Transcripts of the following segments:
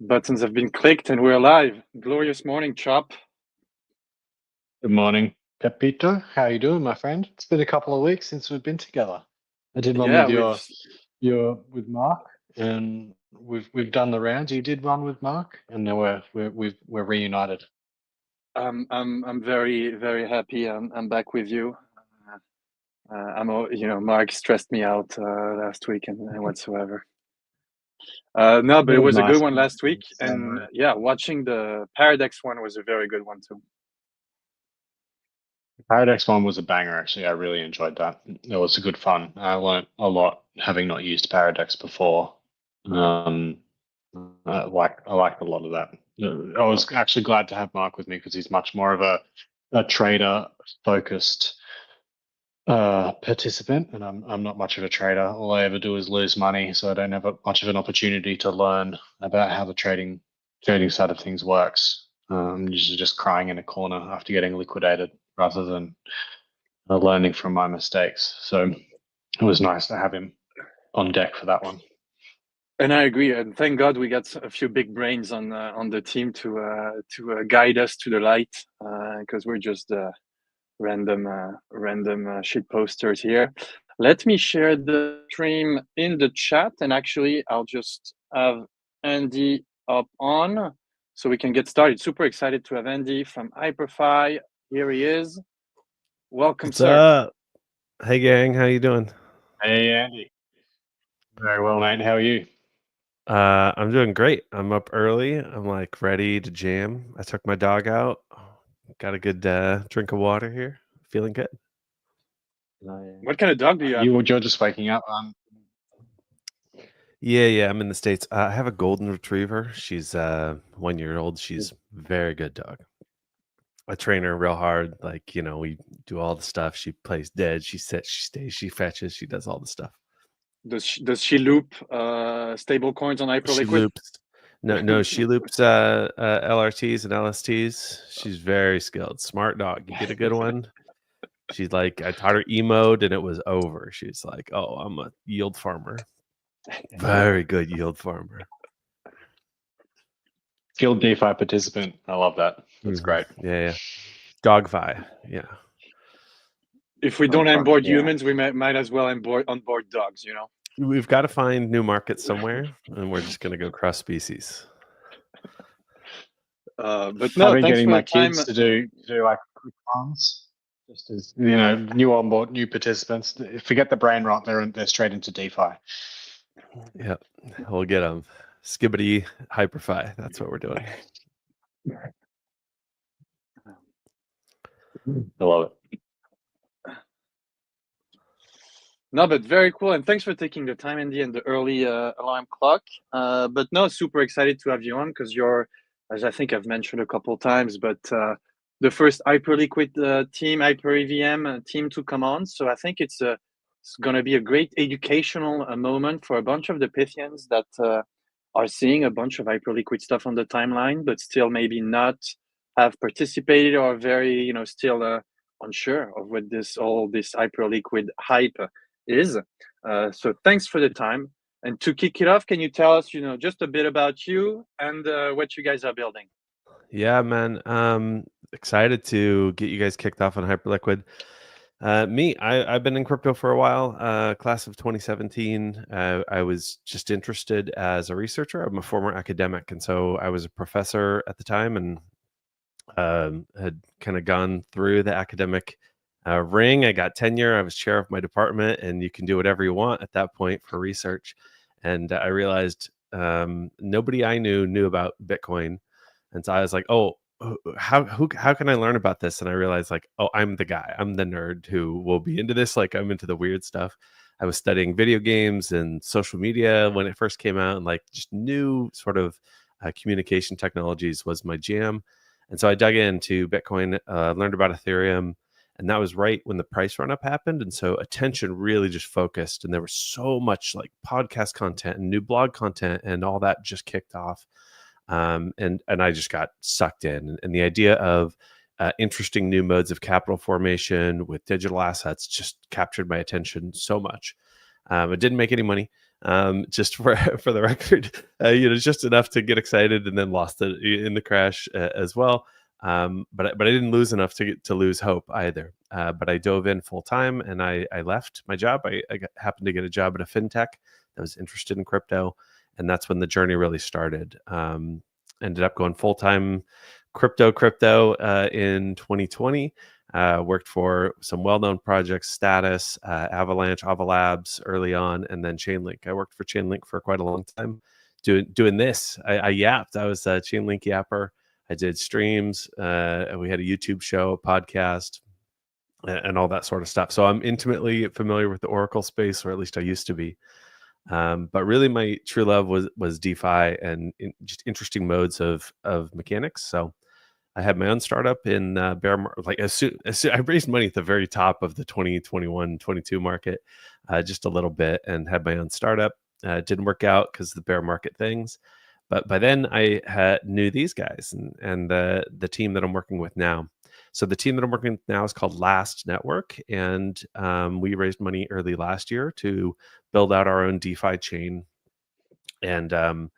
Buttons have been clicked and we're live. Glorious morning, Chop. Good morning, Pepito. How you doing, my friend? It's been a couple of weeks since we've been together. I did one Yeah, with with Mark, and we've done the rounds. You did one with Mark, and now we're reunited. I'm very very happy. I'm back with you. Mark stressed me out last week and whatsoever. No, but It it was was a good nice. one last week, Same and way. yeah, watching the Paradox one was a very good one too. The Paradox one was a banger. Actually, I really enjoyed that. It was a good fun. I learned a lot having not used Paradox before. I liked a lot of that. I was actually glad to have Mark with me because he's much more of a trader focused participant, and I'm not much of a trader. All I ever do is lose money, so I don't have much of an opportunity to learn about how the trading side of things works. Usually just crying in a corner after getting liquidated rather than learning from my mistakes. So it was nice to have him on deck for that one. And I agree, and thank God we got a few big brains on the team to guide us to the light, because we're just random shit posters here. Let me share the stream in the chat, and actually I'll just have Andy up on so we can get started. Super excited to have Andy from HypurrFi. Here he is. Welcome, What's sir. up? Hey gang, how you doing? Hey Andy. Very well, mate. How are you? I'm doing great. I'm up early. I'm like ready to jam. I took my dog out. Got a good drink of water here. Feeling good. What kind of dog do you have? You're just waking up. Yeah. I'm in the States. I have a golden retriever. She's 1 year old. She's very good dog. I train her real hard. Like, we do all the stuff. She plays dead. She sits, she stays, she fetches, she does all the stuff. Does she loop stable coins on She Hyperliquid? loops. No, she loops LRTs and LSTs. She's very skilled. Smart dog. You get a good one. She's like, I taught her E mode and it was over. She's like, oh, I'm a yield farmer. Very good yield farmer. Skilled DeFi participant. I love that. That's great. Yeah. Dogfi. Yeah. If we don't onboard humans, we might as well onboard dogs, We've got to find new markets somewhere, and we're just going to go cross species. But no, I've been thanks getting for my the time. kids to do like quick runs, just as new onboard, new participants. Forget the brain rot; they're straight into DeFi. Yeah, we'll get them. Skibbity HypurrFi. That's what we're doing. I love it. No, but very cool, and thanks for taking the time, Andy, and the early alarm clock. But no, super excited to have you on because you're, as I think I've mentioned a couple of times, but the first Hyperliquid team, HyperEVM team to come on. So I think it's going to be a great educational moment for a bunch of the Pythians that are seeing a bunch of Hyperliquid stuff on the timeline, but still maybe not have participated or very, still unsure of what this Hyperliquid hype is. So thanks for the time. And to kick it off, can you tell us, just a bit about you and what you guys are building? Yeah, man. Excited to get you guys kicked off on Hyperliquid. I've been in crypto for a while. Class of 2017. I was just interested as a researcher. I'm a former academic, and so I was a professor at the time, and had kind of gone through the academic ring. I got tenure. I was chair of my department, and you can do whatever you want at that point for research. And I realized nobody I knew about Bitcoin, and so I was like, oh, how can I learn about this? And I realized like, oh, I'm the guy. I'm the nerd who will be into this. Like, I'm into the weird stuff. I was studying video games and social media when it first came out, and like just new sort of communication technologies was my jam. And so I dug into Bitcoin, learned about Ethereum, and that was right when the price run up happened. And so attention really just focused, and there was so much like podcast content and new blog content and all that just kicked off. And I just got sucked in. And the idea of interesting new modes of capital formation with digital assets just captured my attention so much. It didn't make any money. just for the record, just enough to get excited, and then lost it in the crash as well. But I didn't lose enough to lose hope either. But I dove in full time, and I left my job. I happened to get a job at a fintech that was interested in crypto, and that's when the journey really started. Ended up going full time crypto in 2020. Worked for some well-known projects, Status, Avalanche, Avalabs early on, and then Chainlink. I worked for Chainlink for quite a long time doing this. I yapped. I was a Chainlink yapper. I did streams. We had a YouTube show, a podcast, and all that sort of stuff. So I'm intimately familiar with the Oracle space, or at least I used to be. But really, my true love was DeFi and just interesting modes of mechanics. So I had my own startup in bear market. Like as soon I raised money at the very top of the 2021-22 market, just a little bit, and had my own startup. It didn't work out because of the bear market things. But by then I knew these guys and the team that I'm working with now. So the team that I'm working with now is called Last Network, and we raised money early last year to build out our own DeFi chain. And the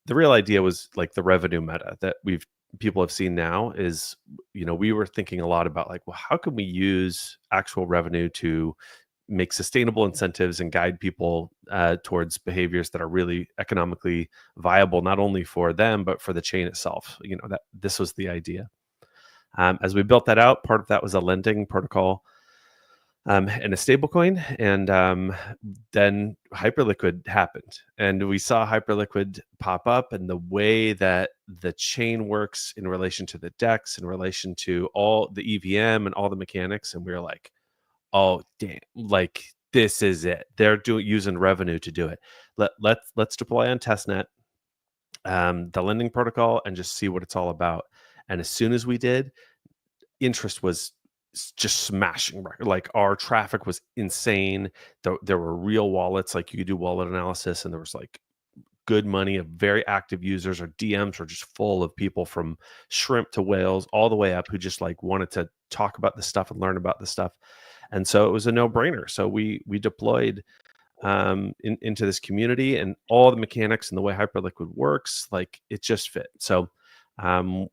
real idea was like the revenue meta that people have seen now is, we were thinking a lot about like, well, how can we use actual revenue to make sustainable incentives and guide people towards behaviors that are really economically viable, not only for them, but for the chain itself. That this was the idea. As we built that out, part of that was a lending protocol and a stablecoin. And then Hyperliquid happened. And we saw Hyperliquid pop up, and the way that the chain works in relation to the DEX, in relation to all the EVM and all the mechanics. And we were like, oh, damn, like this is it. They're using revenue to do it. Let's deploy on testnet the lending protocol and just see what it's all about. And as soon as we did, interest was just smashing. Like our traffic was insane. There were real wallets, like you could do wallet analysis, and there was like good money of very active users. Or DMs were just full of people from shrimp to whales all the way up who just like wanted to talk about this stuff and learn about this stuff. And so it was a no-brainer. So we deployed into this community, and all the mechanics and the way Hyperliquid works, like it just fit. So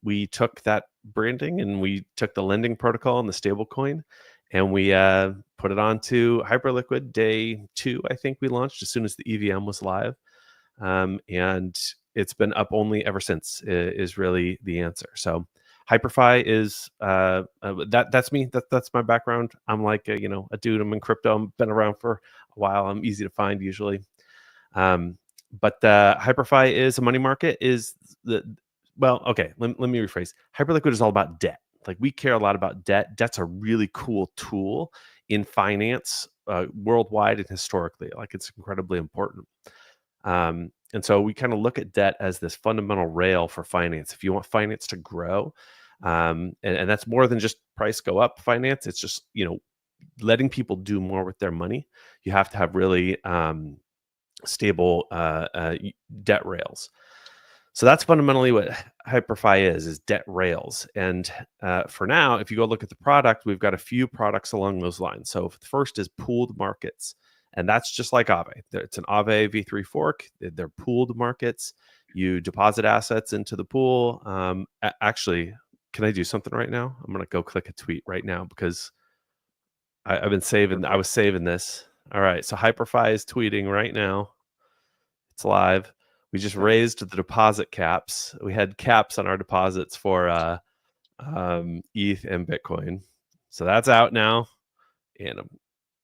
we took that branding and we took the lending protocol and the stablecoin, and we put it onto Hyperliquid day 2. I think we launched as soon as the EVM was live, and it's been up only ever since. Is really the answer. So HypurrFi is that's me. That's my background. I'm like a dude. I'm in crypto. I've been around for a while. I'm easy to find usually. But HypurrFi is a money market. Okay, let me rephrase. Hyperliquid is all about debt. Like we care a lot about debt. Debt's a really cool tool in finance worldwide and historically. Like it's incredibly important. And so we kind of look at debt as this fundamental rail for finance. If you want finance to grow, and that's more than just price go up finance, it's just, letting people do more with their money. You have to have really stable debt rails. So that's fundamentally what HypurrFi is debt rails. And for now, if you go look at the product, we've got a few products along those lines. So the first is pooled markets. And that's just like Aave. It's an Aave v3 fork. They're pooled markets. You deposit assets into the pool. Actually, can I do something right now? I'm going to go click a tweet right now because I've been saving. I was saving this. All right. So HypurrFi is tweeting right now. It's live. We just raised the deposit caps. We had caps on our deposits for ETH and Bitcoin. So that's out now. And I'm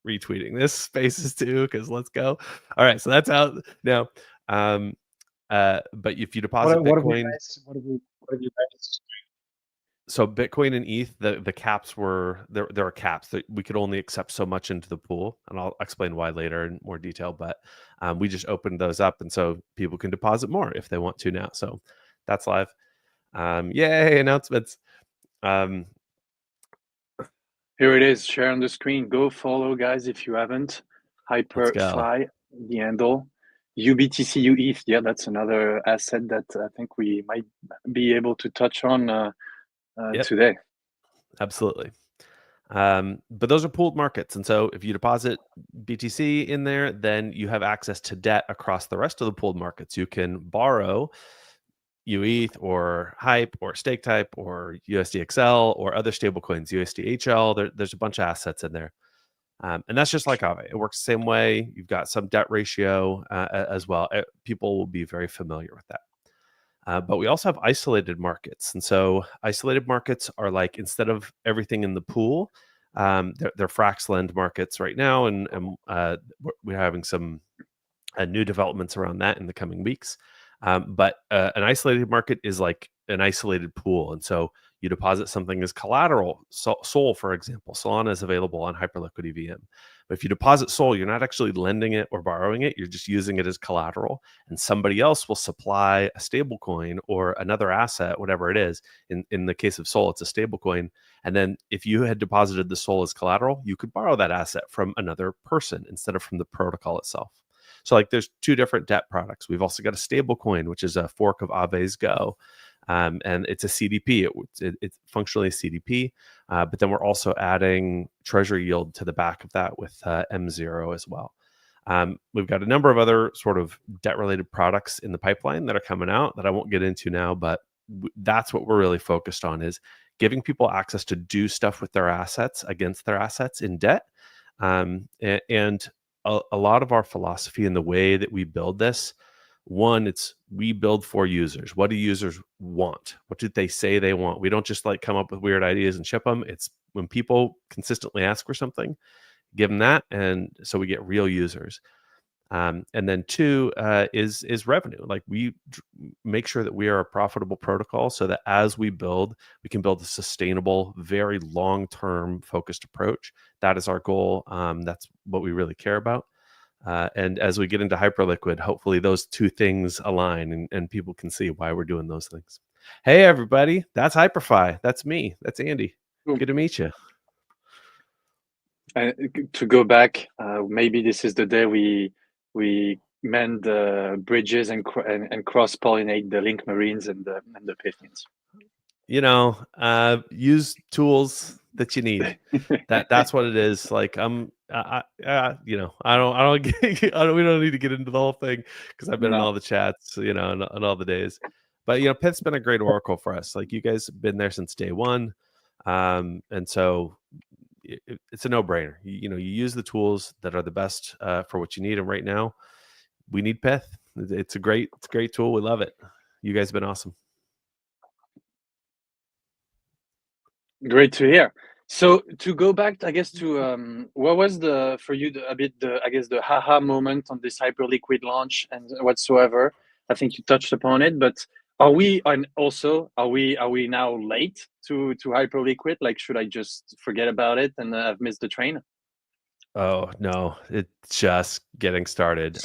retweeting this spaces too, because let's go. All right, so that's out now. But if you deposit Bitcoin, what have you raised? So Bitcoin and ETH, the caps were there are caps that we could only accept so much into the pool, and I'll explain why later in more detail. But we just opened those up, and so people can deposit more if they want to now. So that's live. Yay, announcements. Here it is, share on the screen. Go follow, guys, if you haven't. HypurrFi, the handle. UBTCU ETH, that's another asset that I think we might be able to touch on today. Absolutely. But those are pooled markets. And so if you deposit BTC in there, then you have access to debt across the rest of the pooled markets. You can borrow UETH or Hype or Stake Type or USDXL or other stablecoins, USDHL. There's a bunch of assets in there. And that's just like Aave. It works the same way. You've got some debt ratio as well. People will be very familiar with that. But we also have isolated markets. And so isolated markets are like, instead of everything in the pool, they're Fraxlend markets right now. And we're having some new developments around that in the coming weeks. But an isolated market is like an isolated pool. And so you deposit something as collateral. Sol, for example, Solana is available on Hyperliquid EVM. But if you deposit Sol, you're not actually lending it or borrowing it. You're just using it as collateral. And somebody else will supply a stable coin or another asset, whatever it is. In the case of Sol, it's a stable coin. And then if you had deposited the Sol as collateral, you could borrow that asset from another person instead of from the protocol itself. So like there's two different debt products. We've also got a stable coin, which is a fork of Aave's Go. And it's a CDP. It's functionally a CDP. But then we're also adding treasury yield to the back of that with M0 as well. We've got a number of other sort of debt-related products in the pipeline that are coming out that I won't get into now, but that's what we're really focused on, is giving people access to do stuff with their assets against their assets in debt. And a lot of our philosophy and the way that we build this, one, it's we build for users. What do users want? What do they say they want? We don't just like come up with weird ideas and ship them. It's when people consistently ask for something, give them that. And so we get real users. And then two is revenue. Like we make sure that we are a profitable protocol so that as we build, we can build a sustainable, very long-term focused approach. That is our goal. That's what we really care about. And as we get into Hyperliquid, hopefully those two things align and people can see why we're doing those things. Hey, everybody. That's HypurrFi. That's me. That's Andy. Good to meet you. To go back, maybe this is the day we mend the bridges and cross-pollinate the link marines and the Pythians. You know, use tools that you need. That's what it is. Like you know, we don't need to get into the whole thing because I've been in all the chats, you know, and all the days. But you know, Pyth's been a great oracle for us. Like you guys have been there since day one, and so it's a no-brainer. You know, you use the tools that are the best for what you need. And right now, we need Pyth. It's a great tool. We love it. You guys have been awesome. Great to hear. So to go back, I guess, to what was the haha moment on this Hyperliquid launch and whatsoever. I think you touched upon it, but are we now late to Hyperliquid? Like, should I just forget about it and I've missed the train? Oh no, it's just getting started.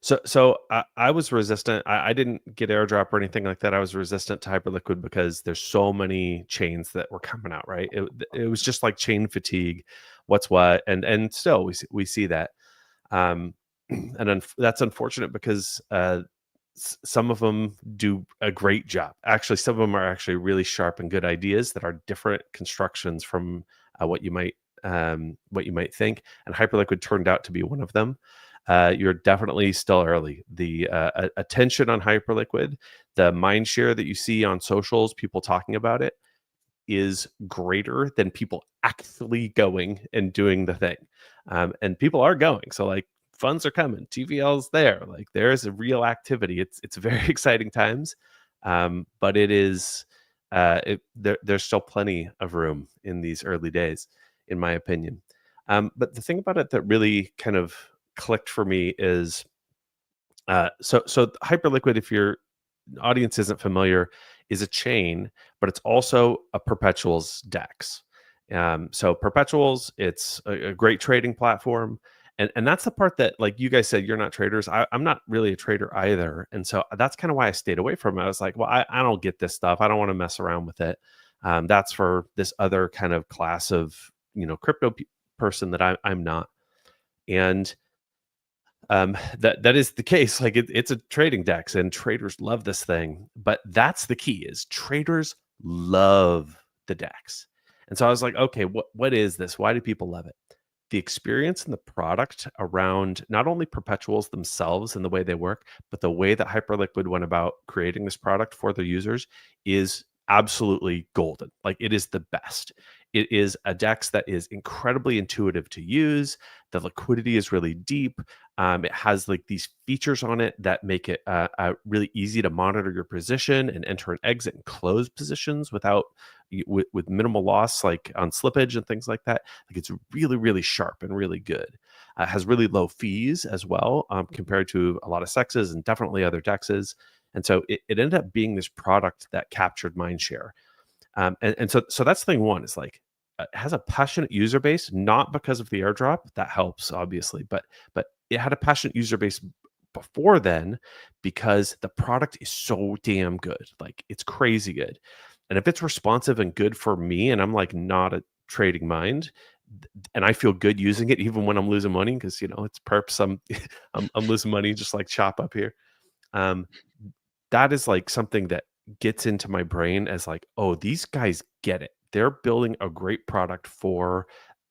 So I was resistant. I didn't get airdrop or anything like that. I was resistant to Hyperliquid because there's so many chains that were coming out, right? It was just like chain fatigue. What's what, and still we see that, and that's unfortunate because some of them do a great job. Actually, some of them are actually really sharp and good ideas that are different constructions from what you might think. And Hyperliquid turned out to be one of them. You're definitely still early. The attention on Hyperliquid, the mind share that you see on socials, people talking about it, is greater than people actually going and doing the thing. And people are going. So like funds are coming. TVL's there. Like there is a real activity. It's very exciting times. But it is there's still plenty of room in these early days, in my opinion. But the thing about it that really kind of clicked for me is so Hyperliquid, if your audience isn't familiar, is a chain, but it's also a perpetuals DEX. So perpetuals, it's a great trading platform. And that's the part that, like you guys said, you're not traders. I'm not really a trader either. And so that's kind of why I stayed away from it. I was like, well, I don't get this stuff. I don't want to mess around with it. That's for this other kind of class of, you know, crypto person that I'm not. And that is the case. Like it's a trading DEX and traders love this thing. But that's the key, is traders love the DEX. And so I was like, okay, what is this? Why do people love it? The experience and the product around not only perpetuals themselves and the way they work, but the way that Hyperliquid went about creating this product for their users is absolutely golden. Like, it is the best. It is a DEX that is incredibly intuitive to use. The liquidity is really deep. It has like these features on it that make it really easy to monitor your position and enter and exit and close positions with minimal loss, like on slippage and things like that. Like, it's really, really sharp and really good. Has really low fees as well, compared to a lot of sexes and definitely other DEXs. And so it ended up being this product that captured mind share. And so that's thing one, is like, it has a passionate user base, not because of the airdrop. That helps, obviously, but it had a passionate user base before then, because the product is so damn good. Like, it's crazy good. And if it's responsive and good for me, and I'm like not a trading mind, and I feel good using it, even when I'm losing money, because it's perps. I'm losing money, just like Chop up here. That is like something that gets into my brain as like, oh, these guys get it. They're building a great product for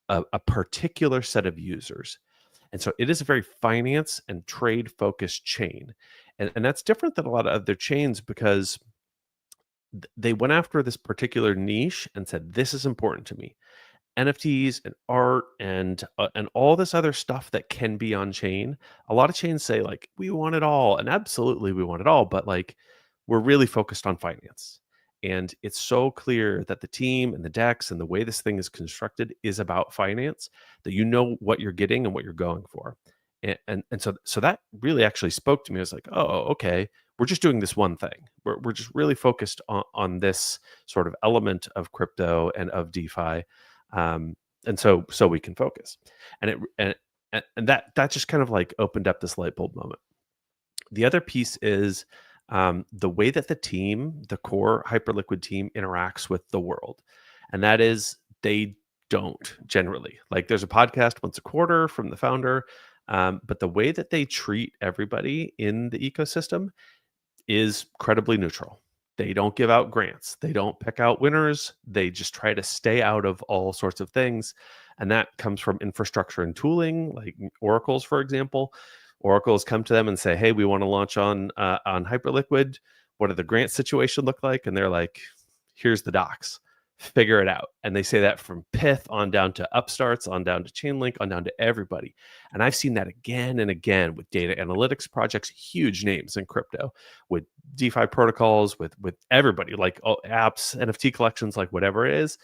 a particular set of users. And so it is a very finance and trade focused chain. And that's different than a lot of other chains, because they went after this particular niche and said, this is important to me. NFTs and art and all this other stuff that can be on chain. A lot of chains say like, we want it all, and absolutely we want it all, but like, we're really focused on finance. And it's so clear that the team and the DEX and the way this thing is constructed is about finance, that you know what you're getting and what you're going for. And so that really actually spoke to me. I was like, oh, okay, we're just doing this one thing. We're just really focused on this sort of element of crypto and of DeFi. And so we can focus. And that just kind of like opened up this light bulb moment. The other piece is the way that the core Hyperliquid team, interacts with the world. And that is, they don't generally, like, there's a podcast once a quarter from the founder, but the way that they treat everybody in the ecosystem is credibly neutral. They don't give out grants. They don't pick out winners. They just try to stay out of all sorts of things. And that comes from infrastructure and tooling, like Oracle's, for example. Oracle's come to them and say, hey, we want to launch on Hyperliquid. What do the grant situation look like? And they're like, here's the docs. Figure it out. And they say that from Pith on down to upstarts, on down to Chainlink, on down to everybody. And I've seen that again and again with data analytics projects, huge names in crypto, with DeFi protocols, with everybody, like apps, NFT collections, like whatever it is.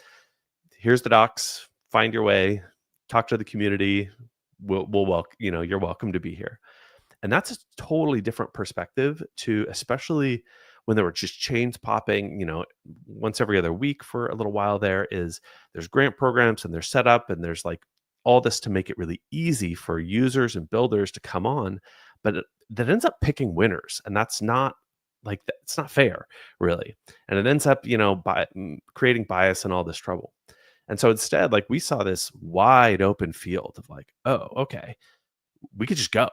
Here's the docs. Find your way. Talk to the community. We'll welcome. You're welcome to be here. And that's a totally different perspective to, especially when there were just chains popping, once every other week for a little while. There's grant programs, and they're set up, and there's like all this to make it really easy for users and builders to come on, but that ends up picking winners. And that's not like, it's not fair, really. And it ends up, by creating bias and all this trouble. And so instead, like, we saw this wide open field of like, oh, okay, we could just go,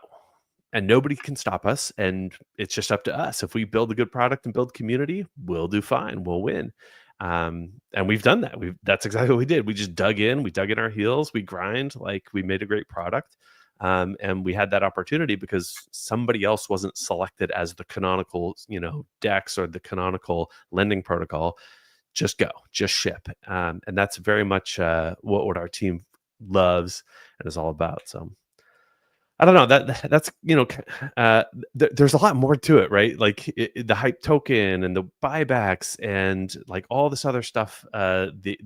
and nobody can stop us. And it's just up to us. If we build a good product and build community, we'll do fine. We'll win. And we've done that. That's exactly what we did. We just dug in our heels. We grind, like, we made a great product. And we had that opportunity because somebody else wasn't selected as the canonical, DEX or the canonical lending protocol. Just go, just ship. And that's very much what our team loves and is all about. So I don't know, that's there's a lot more to it, right? Like the hype token and the buybacks and like all this other stuff, the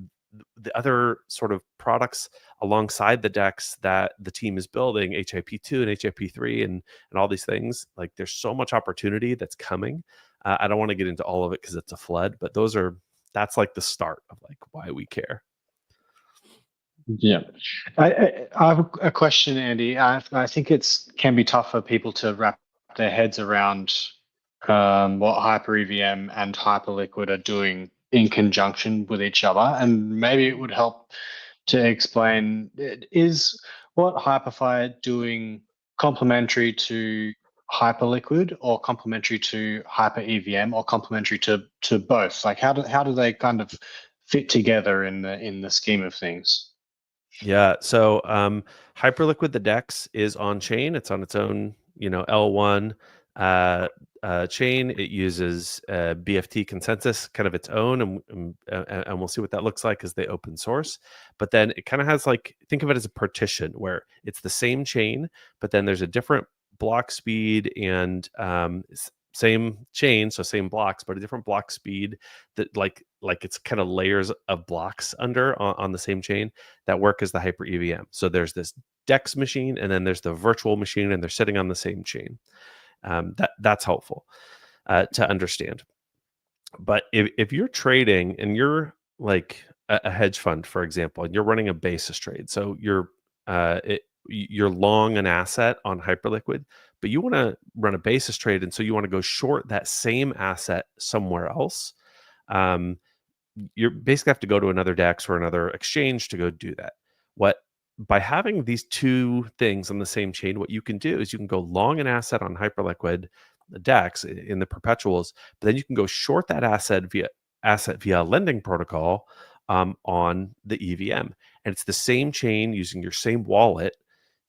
other sort of products alongside the DEX that the team is building, HIP2 and HIP3 and all these things. Like, there's so much opportunity that's coming. I don't want to get into all of it because it's a flood, but that's like the start of like why we care. Yeah, I have a question, Andy. I think can be tough for people to wrap their heads around what HypurEVM and Hyperliquid are doing in conjunction with each other, and maybe it would help to explain, is what HypurrFi are doing complementary to Hyperliquid, or complementary to HypurEVM, or complementary to both? Like, how do they kind of fit together in the scheme of things? Yeah. So Hyperliquid, the DEX, is on chain. It's on its own, L1 chain. It uses BFT consensus, kind of its own, and we'll see what that looks like as they open source. But then it kind of has think of it as a partition where it's the same chain, but then there's a different block speed and same chain, so same blocks, but a different block speed that like it's kind of layers of blocks under on the same chain that work as the Hyper EVM. So there's this DEX machine, and then there's the virtual machine, and they're sitting on the same chain. That's helpful to understand. But if you're trading and you're like a hedge fund, for example, and you're running a basis trade, so you're long an asset on Hyperliquid, but you want to run a basis trade, and so you want to go short that same asset somewhere else. You basically have to go to another DEX or another exchange to go do that. By having these two things on the same chain, what you can do is you can go long an asset on Hyperliquid, the DEX in the perpetuals, but then you can go short that asset via lending protocol on the EVM. And it's the same chain using your same wallet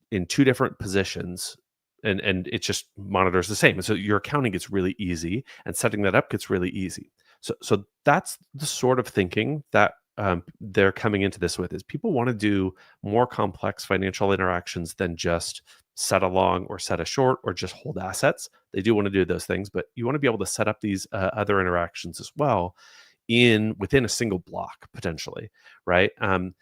in two different positions. And it just monitors the same. And so your accounting gets really easy, and setting that up gets really easy. So that's the sort of thinking that they're coming into this with, is people want to do more complex financial interactions than just set a long or set a short or just hold assets. They do want to do those things, but you want to be able to set up these other interactions as well within a single block potentially, right? And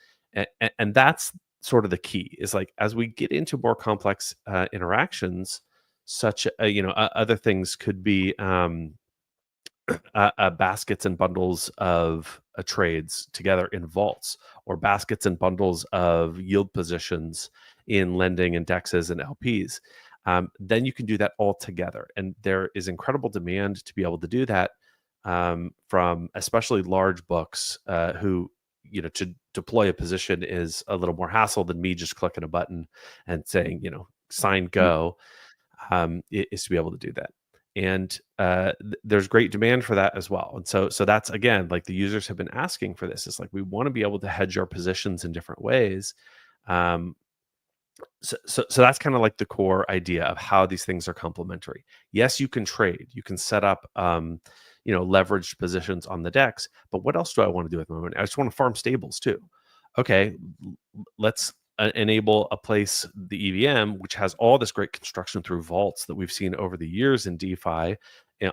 that's sort of the key, is as we get into more complex interactions, such other things could be baskets and bundles of trades together in vaults, or baskets and bundles of yield positions in lending and DEXs and LPs. Then you can do that all together. And there is incredible demand to be able to do that from especially large books who, to deploy a position is a little more hassle than me just clicking a button and saying, sign go, is to be able to do that. And there's great demand for that as well. And so that's, again, the users have been asking for this. It's we want to be able to hedge our positions in different ways. So that's kind of the core idea of how these things are complementary. Yes, you can trade, you can set up, leveraged positions on the DEX, but what else do I want to do at the moment? I just want to farm stables too. Okay, let's enable a place, the EVM, which has all this great construction through vaults that we've seen over the years in DeFi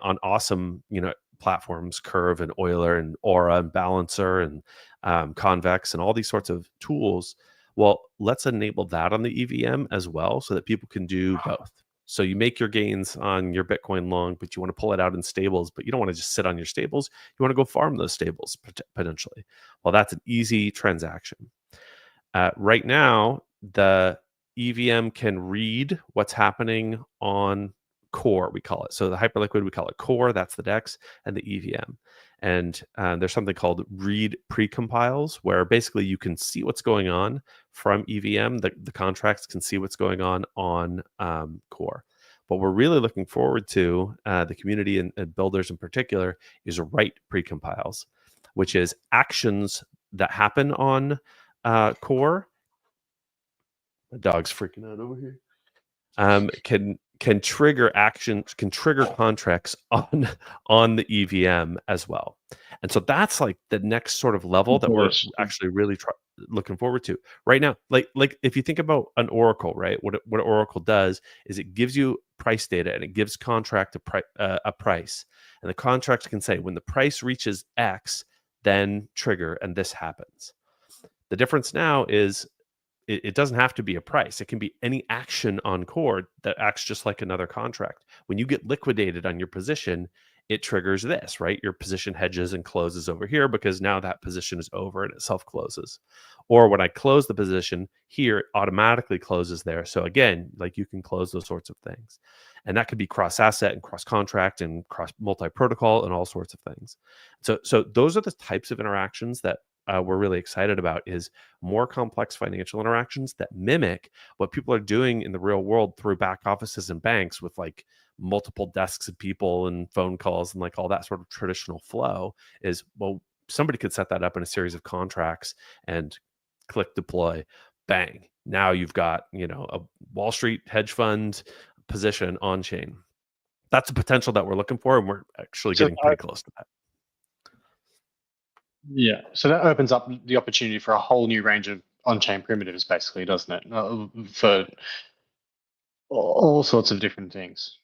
on awesome, platforms, Curve and Euler and Aura and Balancer and Convex and all these sorts of tools. Well, let's enable that on the EVM as well, so that people can do both. So you make your gains on your Bitcoin long, but you want to pull it out in stables, but you don't want to just sit on your stables. You want to go farm those stables potentially. Well, that's an easy transaction. Right now, the EVM can read what's happening on core, we call it. So the Hyperliquid, we call it core, that's the DEX, and the EVM. And there's something called read precompiles, where basically you can see what's going on from EVM. The contracts can see what's going on core. What we're really looking forward to, the community and builders in particular, is write precompiles, which is actions that happen on core. My dog's freaking out over here. Can trigger actions, can trigger contracts on the EVM as well. And so that's the next sort of level that we're actually really looking forward to right now. Like if you think about an Oracle, right? What Oracle does is it gives you price data, and it gives contract a price, and the contract can say when the price reaches X, then trigger, and this happens. The difference now is it doesn't have to be a price. It can be any action on core that acts just like another contract. When you get liquidated on your position, it triggers this, right? Your position hedges and closes over here because now that position is over and it self-closes. Or when I close the position here, it automatically closes there. So again, you can close those sorts of things. And that could be cross-asset and cross-contract and cross-multi-protocol and all sorts of things. So those are the types of interactions that we're really excited about, is more complex financial interactions that mimic what people are doing in the real world through back offices and banks with multiple desks of people and phone calls and all that sort of traditional flow. Is, well, somebody could set that up in a series of contracts and click deploy, bang. Now you've got, a Wall Street hedge fund position on chain. That's the potential that we're looking for, and we're actually getting pretty close to that. Yeah, so that opens up the opportunity for a whole new range of on-chain primitives, basically, doesn't it? For all sorts of different things.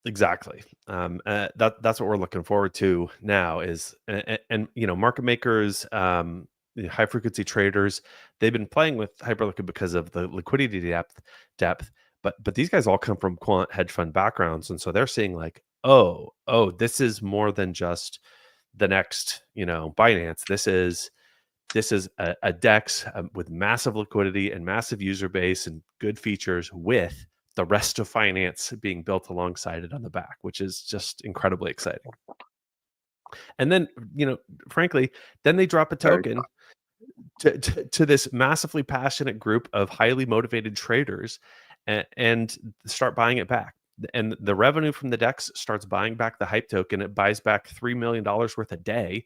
Exactly. That's what we're looking forward to now is, and market makers, high frequency traders, they've been playing with Hyperliquid because of the liquidity depth, but these guys all come from quant hedge fund backgrounds, and so they're seeing like, oh, this is more than just the next, Binance. This is a DEX with massive liquidity and massive user base and good features, with the rest of finance being built alongside it on the back, which is just incredibly exciting. And then, frankly, then they drop a token to this massively passionate group of highly motivated traders and start buying it back. And the revenue from the DEX starts buying back the hype token. It buys back $3 million worth a day.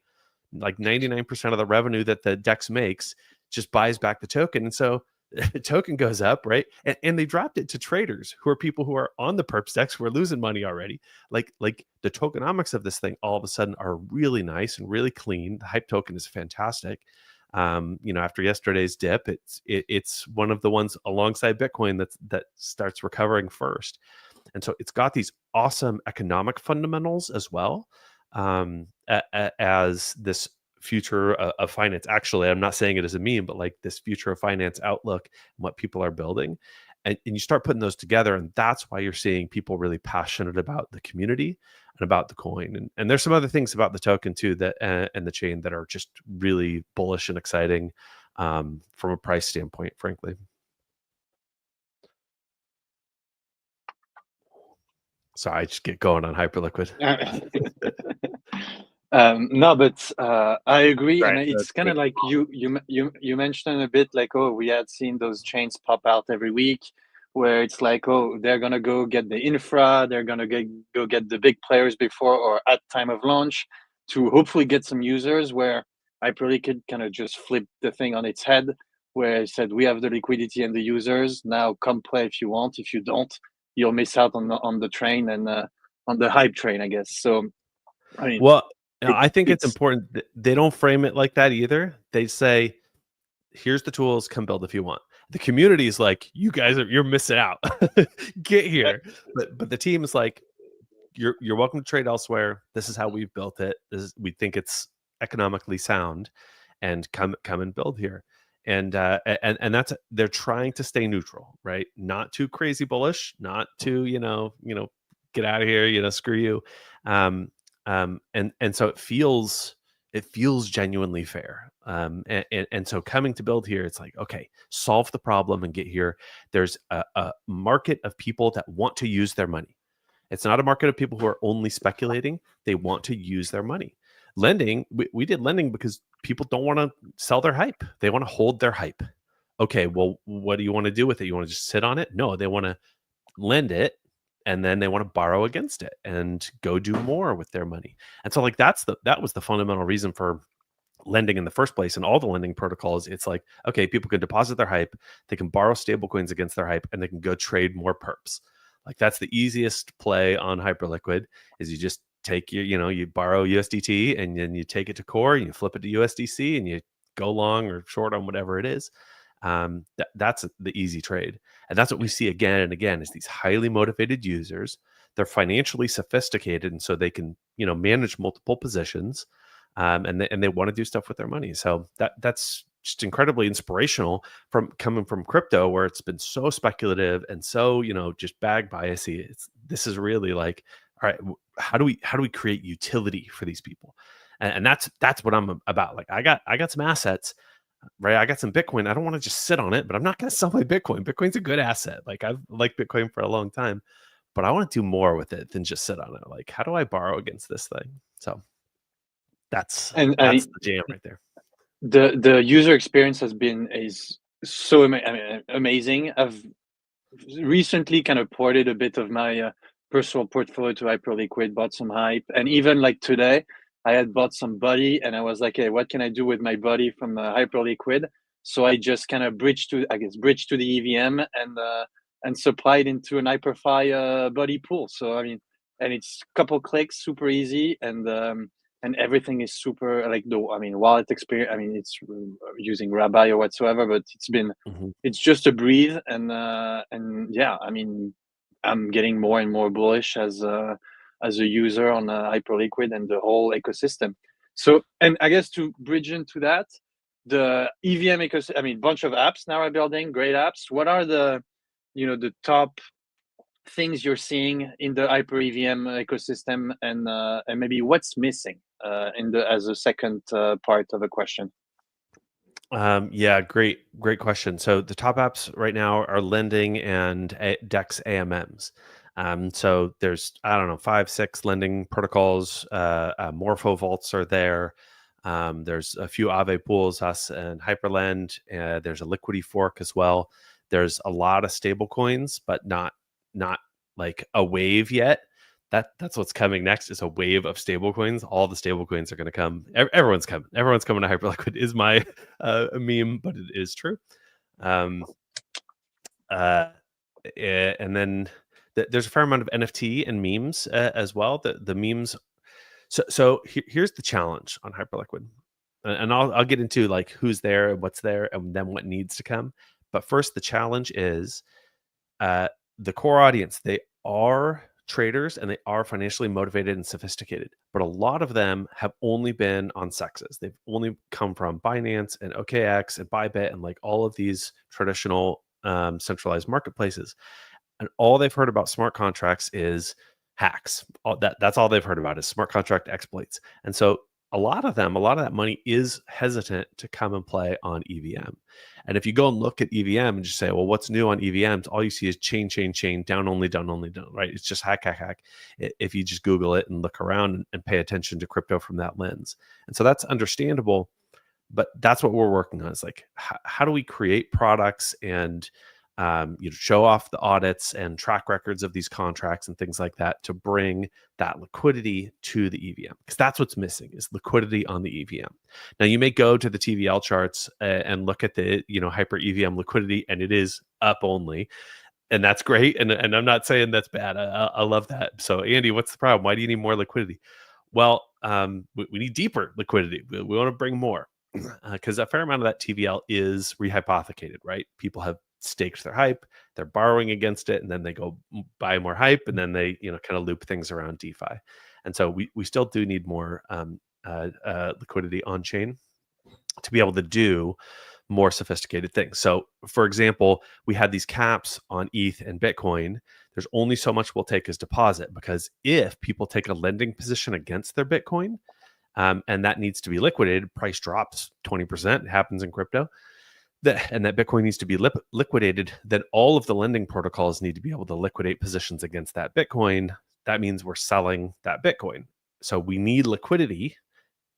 Like 99% of the revenue that the DEX makes just buys back the token. And so the token goes up, right? And they dropped it to traders who are people who are on the perps DEX who are losing money already. Like the tokenomics of this thing all of a sudden are really nice and really clean. The hype token is fantastic. After yesterday's dip, it's one of the ones alongside Bitcoin that starts recovering first. And so it's got these awesome economic fundamentals as well, as this future of finance. Actually, I'm not saying it as a meme, but like this future of finance outlook and what people are building. And you start putting those together, and that's why you're seeing people really passionate about the community and about the coin. And there's some other things about the token too that and the chain that are just really bullish and exciting from a price standpoint, frankly. So I just get going on Hyperliquid. No, but I agree, Right, and it's kind of like you mentioned a bit like, oh, we had seen those chains pop out every week, where it's like, oh, they're gonna go get the infra, they're gonna go get the big players before or at time of launch to hopefully get some users. Where Hyperliquid kind of just flipped the thing on its head, where it said we have the liquidity and the users, now come play if you want. If you don't, you'll miss out on the train and on the hype train, I guess. So I mean, well, I think it's important that they don't frame it like that either. They say, here's the tools, come build if you want. The community is like, you're missing out. Get here. But the team is like, you're welcome to trade elsewhere. This is how we've built it. We think it's economically sound, and come and build here. And that's, they're trying to stay neutral, right? Not too crazy bullish, not too, get out of here, screw you. And so it feels genuinely fair. And so coming to build here, it's like, okay, solve the problem and get here. There's a market of people that want to use their money. It's not a market of people who are only speculating. They want to use their money. Lending, we did lending because people don't want to sell their hype. They want to hold their hype. Okay, well, what do you want to do with it? You want to just sit on it? No, they want to lend it, and then they want to borrow against it and go do more with their money. And so like that was the fundamental reason for lending in the first place. And all the lending protocols, it's like, okay, people can deposit their hype, they can borrow stable coins against their hype, and they can go trade more perps. Like that's the easiest play on Hyperliquid, is you just take you borrow USDT and then you take it to core and you flip it to USDC and you go long or short on whatever it is. That's the easy trade. And that's what we see again and again, is these highly motivated users. They're financially sophisticated, and so they can, manage multiple positions, and they want to do stuff with their money. So that's just incredibly inspirational coming from crypto, where it's been so speculative and so, just bag biasy. This is really like, all right, how do we create utility for these people? And that's what I'm about. Like I got some assets, right? I got some Bitcoin. I don't want to just sit on it, but I'm not going to sell my Bitcoin. Bitcoin's a good asset. Like I've liked Bitcoin for a long time, but I want to do more with it than just sit on it. Like, how do I borrow against this thing? So that's the jam right there. The user experience is so amazing. I've recently kind of ported a bit of my personal portfolio to Hyperliquid, bought some hype, and even like today, I had bought some buddy, and I was like, hey, what can I do with my buddy from Hyperliquid? So I just kind of bridged to the EVM and supplied into an HypurrFi buddy pool. So I mean, and it's a couple clicks, super easy, and everything is super like wallet experience. I mean, it's using Rabbi or whatsoever, but it's just a breathe, and yeah, I mean, I'm getting more and more bullish as a user on Hyperliquid and the whole ecosystem. So, and I guess to bridge into that, the EVM ecosystem, I mean, bunch of apps now are building great apps. What are the top things you're seeing in the Hyper EVM ecosystem, and maybe what's missing as a second part of the question? Yeah, great question. So the top apps right now are lending and DEX AMMs. So there's, I don't know, 5, 6 lending protocols. Morpho vaults are there. There's a few Aave pools, us and Hyperlend. There's a Liquidity fork as well. There's a lot of stable coins, but not like a wave yet. That's what's coming next, is a wave of stable coins. All the stable coins are going to come. Everyone's coming. Everyone's coming to Hyperliquid is my meme, but it is true. And then there's a fair amount of NFT and memes as well. The memes. So here's the challenge on Hyperliquid, and I'll get into like who's there and what's there and then what needs to come. But first, the challenge is the core audience. They are traders and they are financially motivated and sophisticated, but a lot of them have only been on sexes. They've only come from Binance and OKX and Bybit and like all of these traditional centralized marketplaces, and all they've heard about smart contracts is hacks. That's all they've heard about is smart contract exploits. And so a lot of that money is hesitant to come and play on EVM. And if you go and look at EVM and just say, well, what's new on EVMs? All you see is chain, down only, right? It's just hack. If you just Google it and look around and pay attention to crypto from that lens. And so that's understandable, but that's what we're working on. Is like, how do we create products and show off the audits and track records of these contracts and things like that to bring that liquidity to the EVM, because that's what's missing, is liquidity on the EVM. Now you may go to the TVL charts and look at the Hyper EVM liquidity, and it is up only, and that's great. And I'm not saying that's bad. I love that. So Andy, what's the problem? Why do you need more liquidity? Well, we need deeper liquidity. We want to bring more, because a fair amount of that TVL is rehypothecated, right? People have staked their hype, they're borrowing against it, and then they go buy more hype, and then they kind of loop things around DeFi. And so we still do need more liquidity on chain to be able to do more sophisticated things. So for example, we had these caps on ETH and Bitcoin. There's only so much we'll take as deposit, because if people take a lending position against their Bitcoin, and that needs to be liquidated, price drops 20%. It happens in crypto. And that Bitcoin needs to be liquidated, then all of the lending protocols need to be able to liquidate positions against that Bitcoin. That means we're selling that Bitcoin. So we need liquidity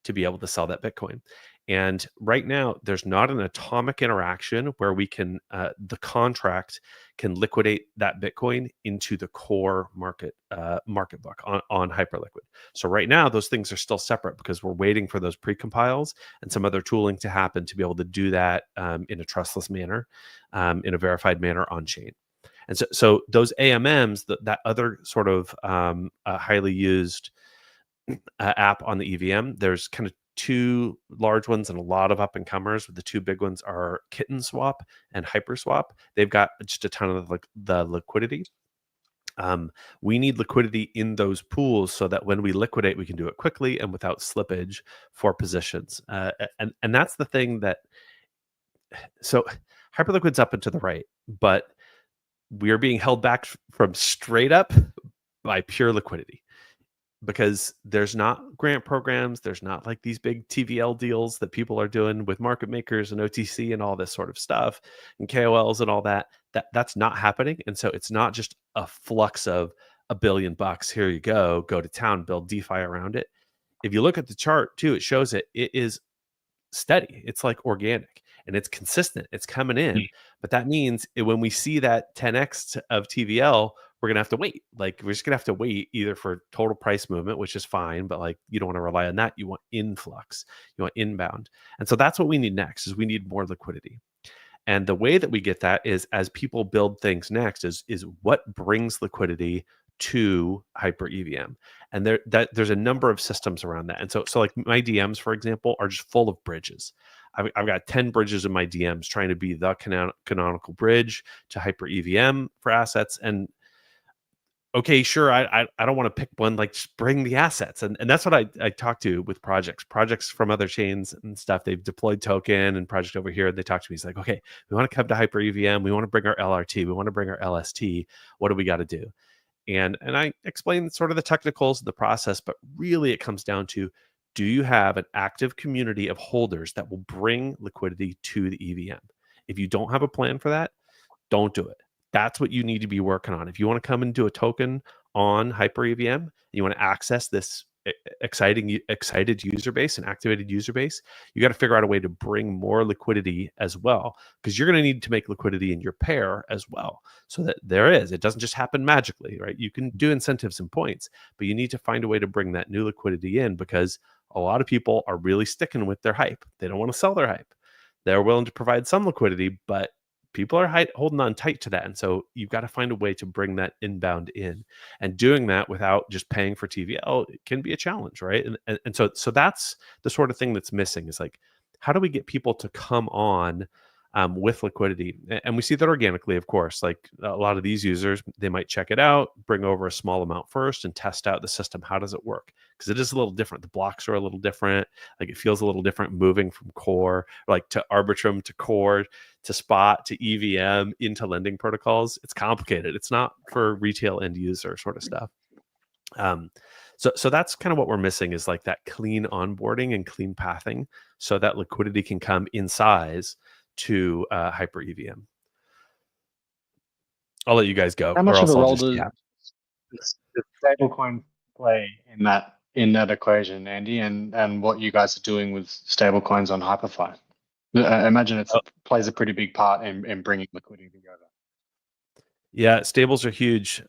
to be able to sell that Bitcoin. And right now, there's not an atomic interaction where we can, the contract can liquidate that Bitcoin into the core market book on Hyperliquid. So right now, those things are still separate, because we're waiting for those precompiles and some other tooling to happen to be able to do that in a trustless manner, in a verified manner on chain. And so those AMMs, that other sort of highly used app on the EVM, there's kind of 2 large ones and a lot of up and comers. The 2 big ones are Kitten Swap and HyperSwap. They've got just a ton of the liquidity. We need liquidity in those pools so that when we liquidate, we can do it quickly and without slippage for positions. And that's the thing that, so Hyperliquid's up and to the right, but we are being held back from straight up by pure liquidity, because there's not grant programs, there's not like these big TVL deals that people are doing with market makers and OTC and all this sort of stuff and KOLs and all that. That's not happening. And so it's not just a flux of $1 billion. Here you go to town, build DeFi around it. If you look at the chart too, it shows it is steady. It's like organic and it's consistent. It's coming in. But that means when we see that 10x of TVL, we're going to have to wait. Like, we're just going to have to wait either for total price movement, which is fine, but like, you don't want to rely on that. You want influx, you want inbound. And so that's what we need next, is we need more liquidity. And the way that we get that is, as people build things next, is what brings liquidity to HypurEVM. And there's a number of systems around that. And so like my DMs, for example, are just full of bridges. I've got 10 bridges in my DMs trying to be the canonical bridge to HypurEVM for assets. And okay, sure, I don't want to pick one, like, just bring the assets. And that's what I talk to with projects from other chains and stuff. They've deployed token and project over here. They talk to me. It's like, okay, we want to come to HypurEVM. We want to bring our LRT. We want to bring our LST. What do we got to do? And I explain sort of the technicals of the process, but really it comes down to, do you have an active community of holders that will bring liquidity to the EVM? If you don't have a plan for that, don't do it. That's what you need to be working on. If you want to come and do a token on HypurEVM, you want to access this excited user base and activated user base, you got to figure out a way to bring more liquidity as well, because you're going to need to make liquidity in your pair as well, so that it doesn't just happen magically, right? You can do incentives and points, but you need to find a way to bring that new liquidity in, because a lot of people are really sticking with their hype. They don't want to sell their hype. They're willing to provide some liquidity, but people are holding on tight to that. And so you've got to find a way to bring that inbound in, and doing that without just paying for TVL, it can be a challenge, right? And so that's the sort of thing that's missing, is like, how do we get people to come on with liquidity? And we see that organically, of course. Like, a lot of these users, they might check it out, bring over a small amount first, and test out the system. How does it work? Because it is a little different. The blocks are a little different. Like, it feels a little different moving from core, like to Arbitrum, to core, to spot, to EVM, into lending protocols. It's complicated. It's not for retail end user sort of stuff. So that's kind of what we're missing, is like that clean onboarding and clean pathing, so that liquidity can come in size to HypurEVM. I'll let you guys go. How much of a role does yeah. the stablecoin play in that equation, Andy, and what you guys are doing with stablecoins on HypurrFi? I imagine it plays a pretty big part in bringing liquidity together. Yeah, stables are huge.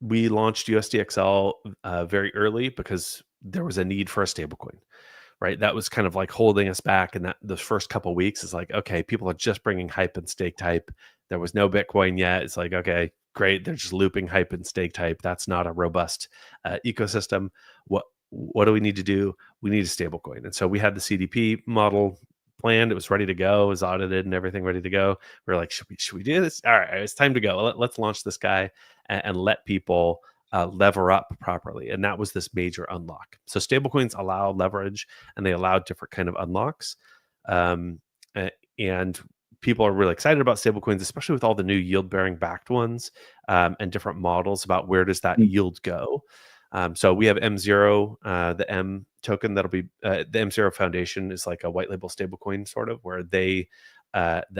We launched USDXL very early because there was a need for a stablecoin, right? That was kind of like holding us back. And that the first couple of weeks is like, okay, people are just bringing hype and stake type. There was no Bitcoin yet. It's like, okay, great. They're just looping hype and stake type. That's not a robust ecosystem. What do we need to do? We need a stablecoin. And so we had the CDP model planned. It was ready to go. It was audited and everything ready to go. We were like, should we do this? All right, it's time to go. Let's launch this guy and let people lever up properly. And that was this major unlock. So stablecoins allow leverage, and they allow different kind of unlocks. And people are really excited about stablecoins, especially with all the new yield-bearing backed ones and different models about where does that yield go. So we have M0, the M token that'll be the M0 Foundation is like a white label stablecoin, sort of, where the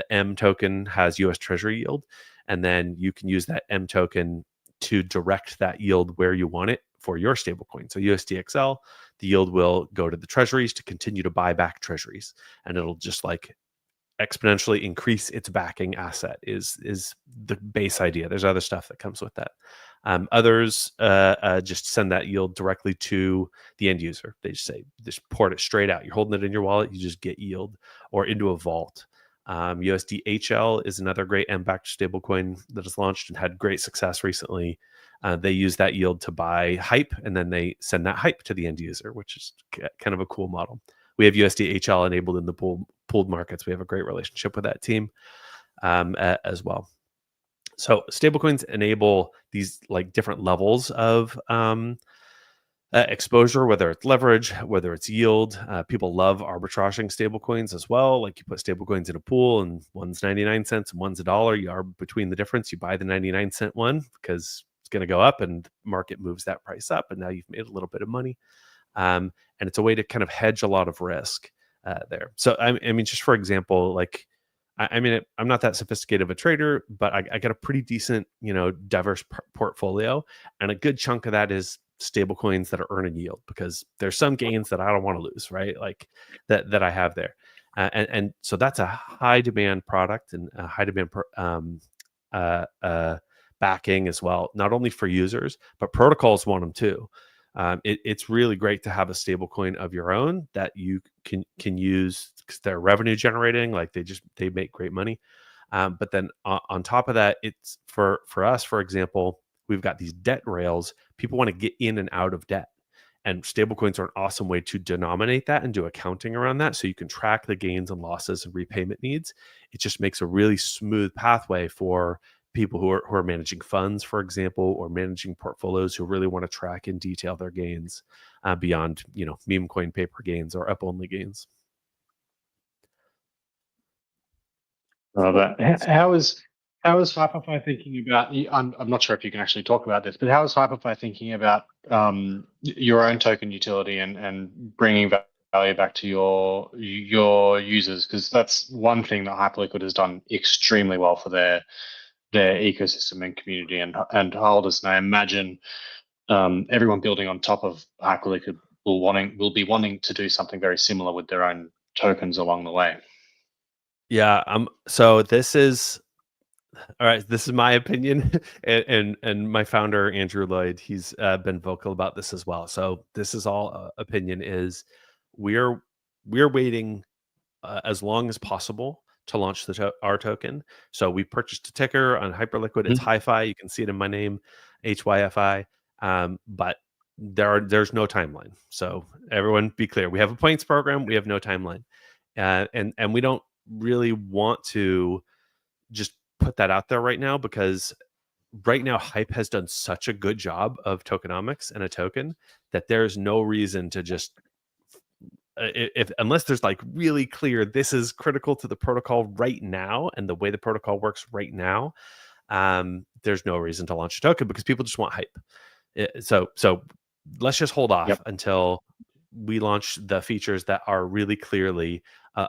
M token has US Treasury yield, and then you can use that M token to direct that yield where you want it for your stablecoin. So USDXL, the yield will go to the treasuries to continue to buy back treasuries, and it'll just like exponentially increase its backing asset is the base idea. There's other stuff that comes with that. Others just send that yield directly to the end user. They just port it straight out. You're holding it in your wallet, you just get yield, or into a vault. USDHL is another great M-backed stablecoin that has launched and had great success recently. They use that yield to buy hype, and then they send that hype to the end user, which is kind of a cool model. We have USDHL enabled in the pooled markets. We have a great relationship with that team as well. So stablecoins enable these like different levels of exposure, whether it's leverage, whether it's yield. People love arbitraging stablecoins as well. Like, you put stablecoins in a pool, and one's 99 cents and one's $1. You are between the difference. You buy the 99-cent one because it's going to go up, and the market moves that price up, and now you've made a little bit of money. And it's a way to kind of hedge a lot of risk there. So I mean, just for example, like, I'm not that sophisticated of a trader, but I got a pretty decent, diverse portfolio, and a good chunk of that is stablecoins that are earning yield, because there's some gains that I don't want to lose, right? Like that I have there, and so that's a high demand product and a high demand backing as well, not only for users, but protocols want them too. It's really great to have a stable coin of your own that you can use because they're revenue generating, like they make great money. But then on top of that, it's for us, for example, we've got these debt rails. People want to get in and out of debt. And stablecoins are an awesome way to denominate that and do accounting around that. So you can track the gains and losses and repayment needs. It just makes a really smooth pathway for people who are managing funds, for example, or managing portfolios who really want to track in detail their gains beyond, meme coin paper gains or up only gains. How is HypurrFi thinking about? I'm not sure if you can actually talk about this, but how is HypurrFi thinking about your own token utility and bringing value back to your users? Because that's one thing that Hyperliquid has done extremely well for their ecosystem and community and holders. And I imagine everyone building on top of Hyperliquid will be wanting to do something very similar with their own tokens along the way. Yeah. So this is all right. This is my opinion, and my founder Andrew Lloyd, he's been vocal about this as well. So this is all opinion. Is we're waiting as long as possible to launch our token. So we purchased a ticker on Hyperliquid. It's HypurrFi. You can see it in my name, HYFI. But there's no timeline. So everyone be clear. We have a points program. We have no timeline, and we don't really want to just put that out there right now, because right now Hype has done such a good job of tokenomics and a token that there's no reason to just unless there's like really clear this is critical to the protocol right now and the way the protocol works right now, there's no reason to launch a token because people just want hype. So let's just hold off until we launch the features that are really clearly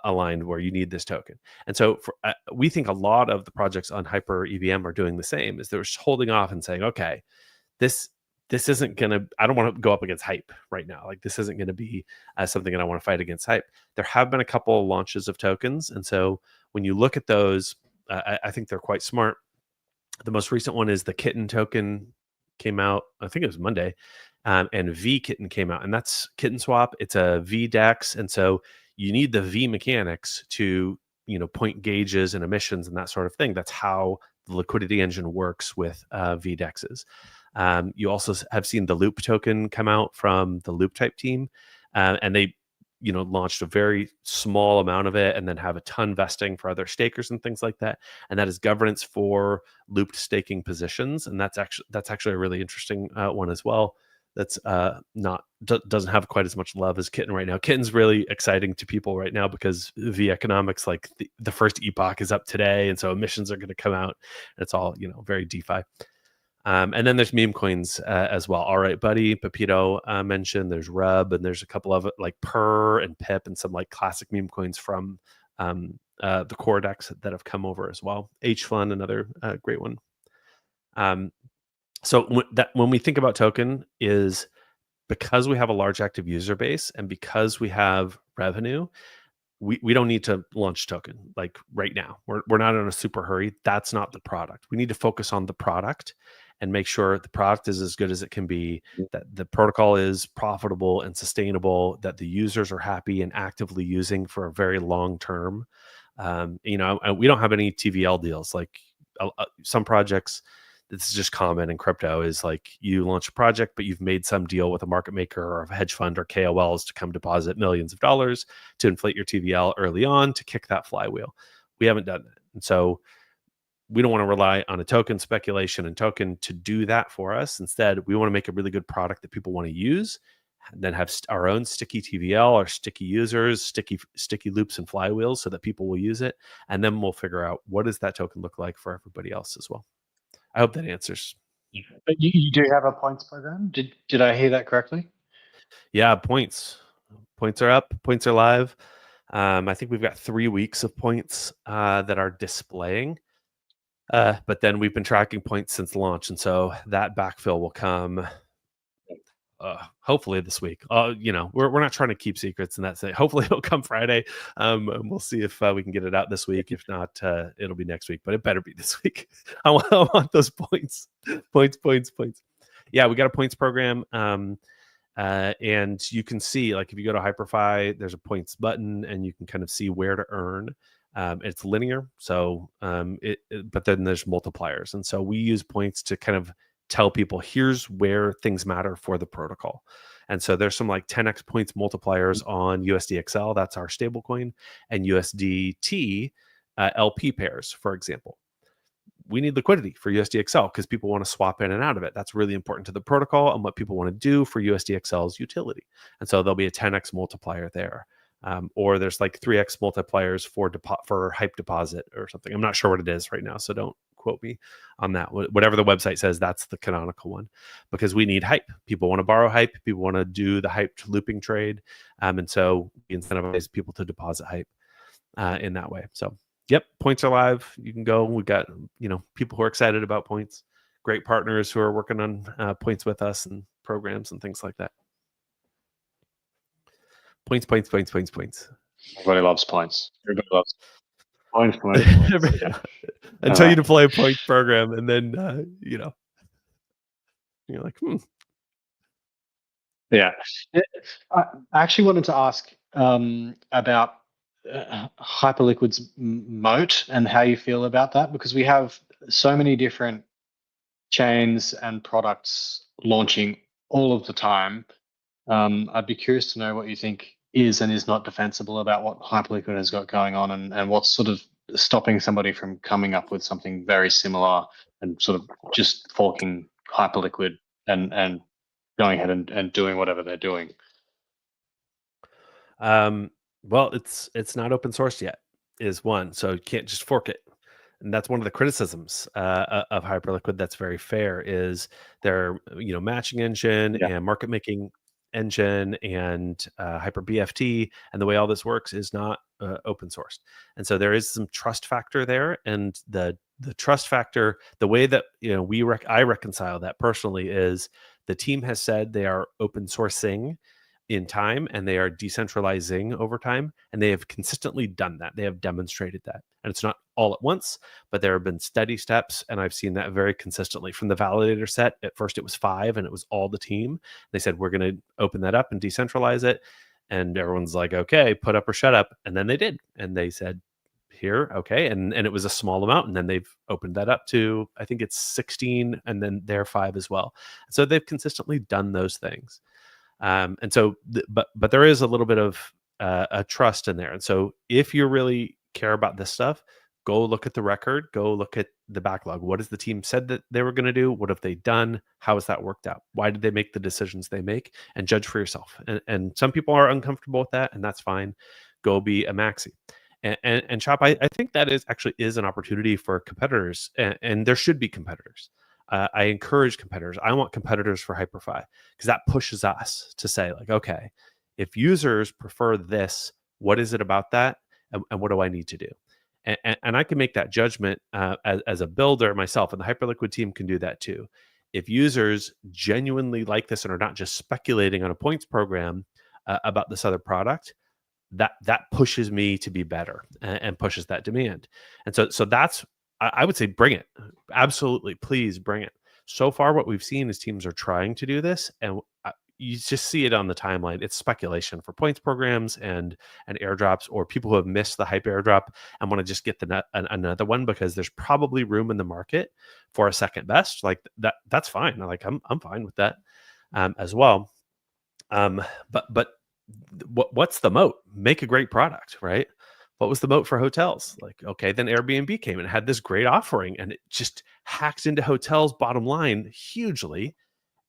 aligned where you need this token. And so we think a lot of the projects on Hyper EVM are doing the same, is they're just holding off and saying, okay, this isn't going to, I don't want to go up against hype right now. Like this isn't going to be something that I want to fight against hype. There have been a couple of launches of tokens. And so when you look at those, I think they're quite smart. The most recent one is the Kitten token came out, I think it was Monday, and V Kitten came out, and that's Kitten Swap. It's a V DEX. And so you need the V mechanics to, point gauges and emissions and that sort of thing. That's how the liquidity engine works with V DEXs. You also have seen the Loop token come out from the Loop type team, and they, launched a very small amount of it and then have a ton vesting for other stakers and things like that. And that is governance for looped staking positions. And that's actually a really interesting one as well. That's doesn't have quite as much love as Kitten right now. Kitten's really exciting to people right now because V economics, like the first epoch is up today. And so emissions are going to come out. It's all, very DeFi. And then there's meme coins as well. All right, buddy, Pepito mentioned. There's Rub, and there's a couple of like Purr and Pip, and some like classic meme coins from the core decks that have come over as well. HFun, another great one. So when we think about token, is because we have a large active user base and because we have revenue, we don't need to launch token like right now. We're not in a super hurry. That's not the product. We need to focus on the product and make sure the product is as good as it can be, that the protocol is profitable and sustainable, that the users are happy and actively using for a very long term. We don't have any TVL deals. Like some projects, this is just common in crypto, is like you launch a project, but you've made some deal with a market maker or a hedge fund or KOLs to come deposit millions of dollars to inflate your TVL early on to kick that flywheel. We haven't done that. And so we don't want to rely on a token speculation and token to do that for us. Instead, we want to make a really good product that people want to use, and then have our own sticky TVL or sticky users, sticky loops and flywheels so that people will use it. And then we'll figure out what does that token look like for everybody else as well. I hope that answers. But you do have a points program? Did I hear that correctly? Yeah, points are up. Points are live. I think we've got 3 weeks of points that are displaying. But then we've been tracking points since launch. And so that backfill will come hopefully this week. We're not trying to keep secrets, and that's it. Hopefully it'll come Friday. And we'll see if we can get it out this week. If not, it'll be next week. But it better be this week. I want those points. Points. Yeah, we got a points program. And you can see, like, if you go to HypurrFi, there's a points button, and you can kind of see where to earn. It's linear, so but then there's multipliers, and so we use points to kind of tell people here's where things matter for the protocol. And so there's some like 10x points multipliers on USDXL, that's our stablecoin, and USDT LP pairs, for example. We need liquidity for USDXL because people want to swap in and out of it. That's really important to the protocol and what people want to do for USDXL's utility. And so there'll be a 10x multiplier there. Or there's like 3x multipliers for Hype deposit or something. I'm not sure what it is right now, so don't quote me on that. Whatever the website says, that's the canonical one, because we need Hype. People want to borrow Hype. People want to do the Hype looping trade. And so we incentivize people to deposit Hype in that way. So yep, points are live. You can go. We've got people who are excited about points, great partners who are working on points with us and programs and things like that. Points. Everybody loves points. Everybody loves points. Yeah. Until you deploy a points program, and then you're like, Yeah. I actually wanted to ask about Hyperliquid's moat and how you feel about that, because we have so many different chains and products launching all of the time. I'd be curious to know what you think is and is not defensible about what Hyperliquid has got going on, and what's sort of stopping somebody from coming up with something very similar and sort of just forking Hyperliquid and going ahead and doing whatever they're doing. Well, it's not open source yet, is one, so you can't just fork it. And that's one of the criticisms of Hyperliquid that's very fair, is their matching engine and market making engine and HyperBFT, and the way all this works is not open sourced. And so there is some trust factor there, and the trust factor, the way that I reconcile that personally is the team has said they are open sourcing in time and they are decentralizing over time, and they have consistently done that. They have demonstrated that, and it's not all at once, but there have been steady steps, and I've seen that very consistently from the validator set. At first it was 5 and it was all the team. They said we're going to open that up and decentralize it, and everyone's like, okay, put up or shut up. And then they did, and they said here, okay, and it was a small amount, and then they've opened that up to, I think it's 16, and then they're 5 as well. So they've consistently done those things. And so, but there is a little bit of a trust in there. And so if you really care about this stuff, go look at the record, go look at the backlog. What has the team said that they were going to do? What have they done? How has that worked out? Why did they make the decisions they make? And judge for yourself. And some people are uncomfortable with that, and that's fine. Go be a maxi. And Chop, I think that is an opportunity for competitors, and there should be competitors. I encourage competitors. I want competitors for HypurrFi, because that pushes us to say, like, okay, if users prefer this, what is it about that? And what do I need to do? And I can make that judgment as a builder myself, and the Hyperliquid team can do that too. If users genuinely like this and are not just speculating on a points program about this other product, that pushes me to be better and pushes that demand. And so that's, I would say, bring it. Absolutely. Please bring it. So far, what we've seen is teams are trying to do this, and you just see it on the timeline. It's speculation for points programs and airdrops, or people who have missed the Hype airdrop and want to just get another one because there's probably room in the market for a second best. Like that's fine. Like I'm fine with that as well. But what's the moat? Make a great product, right? What was the moat for hotels? Like, okay, then Airbnb came and had this great offering, and it just hacked into hotels' bottom line hugely.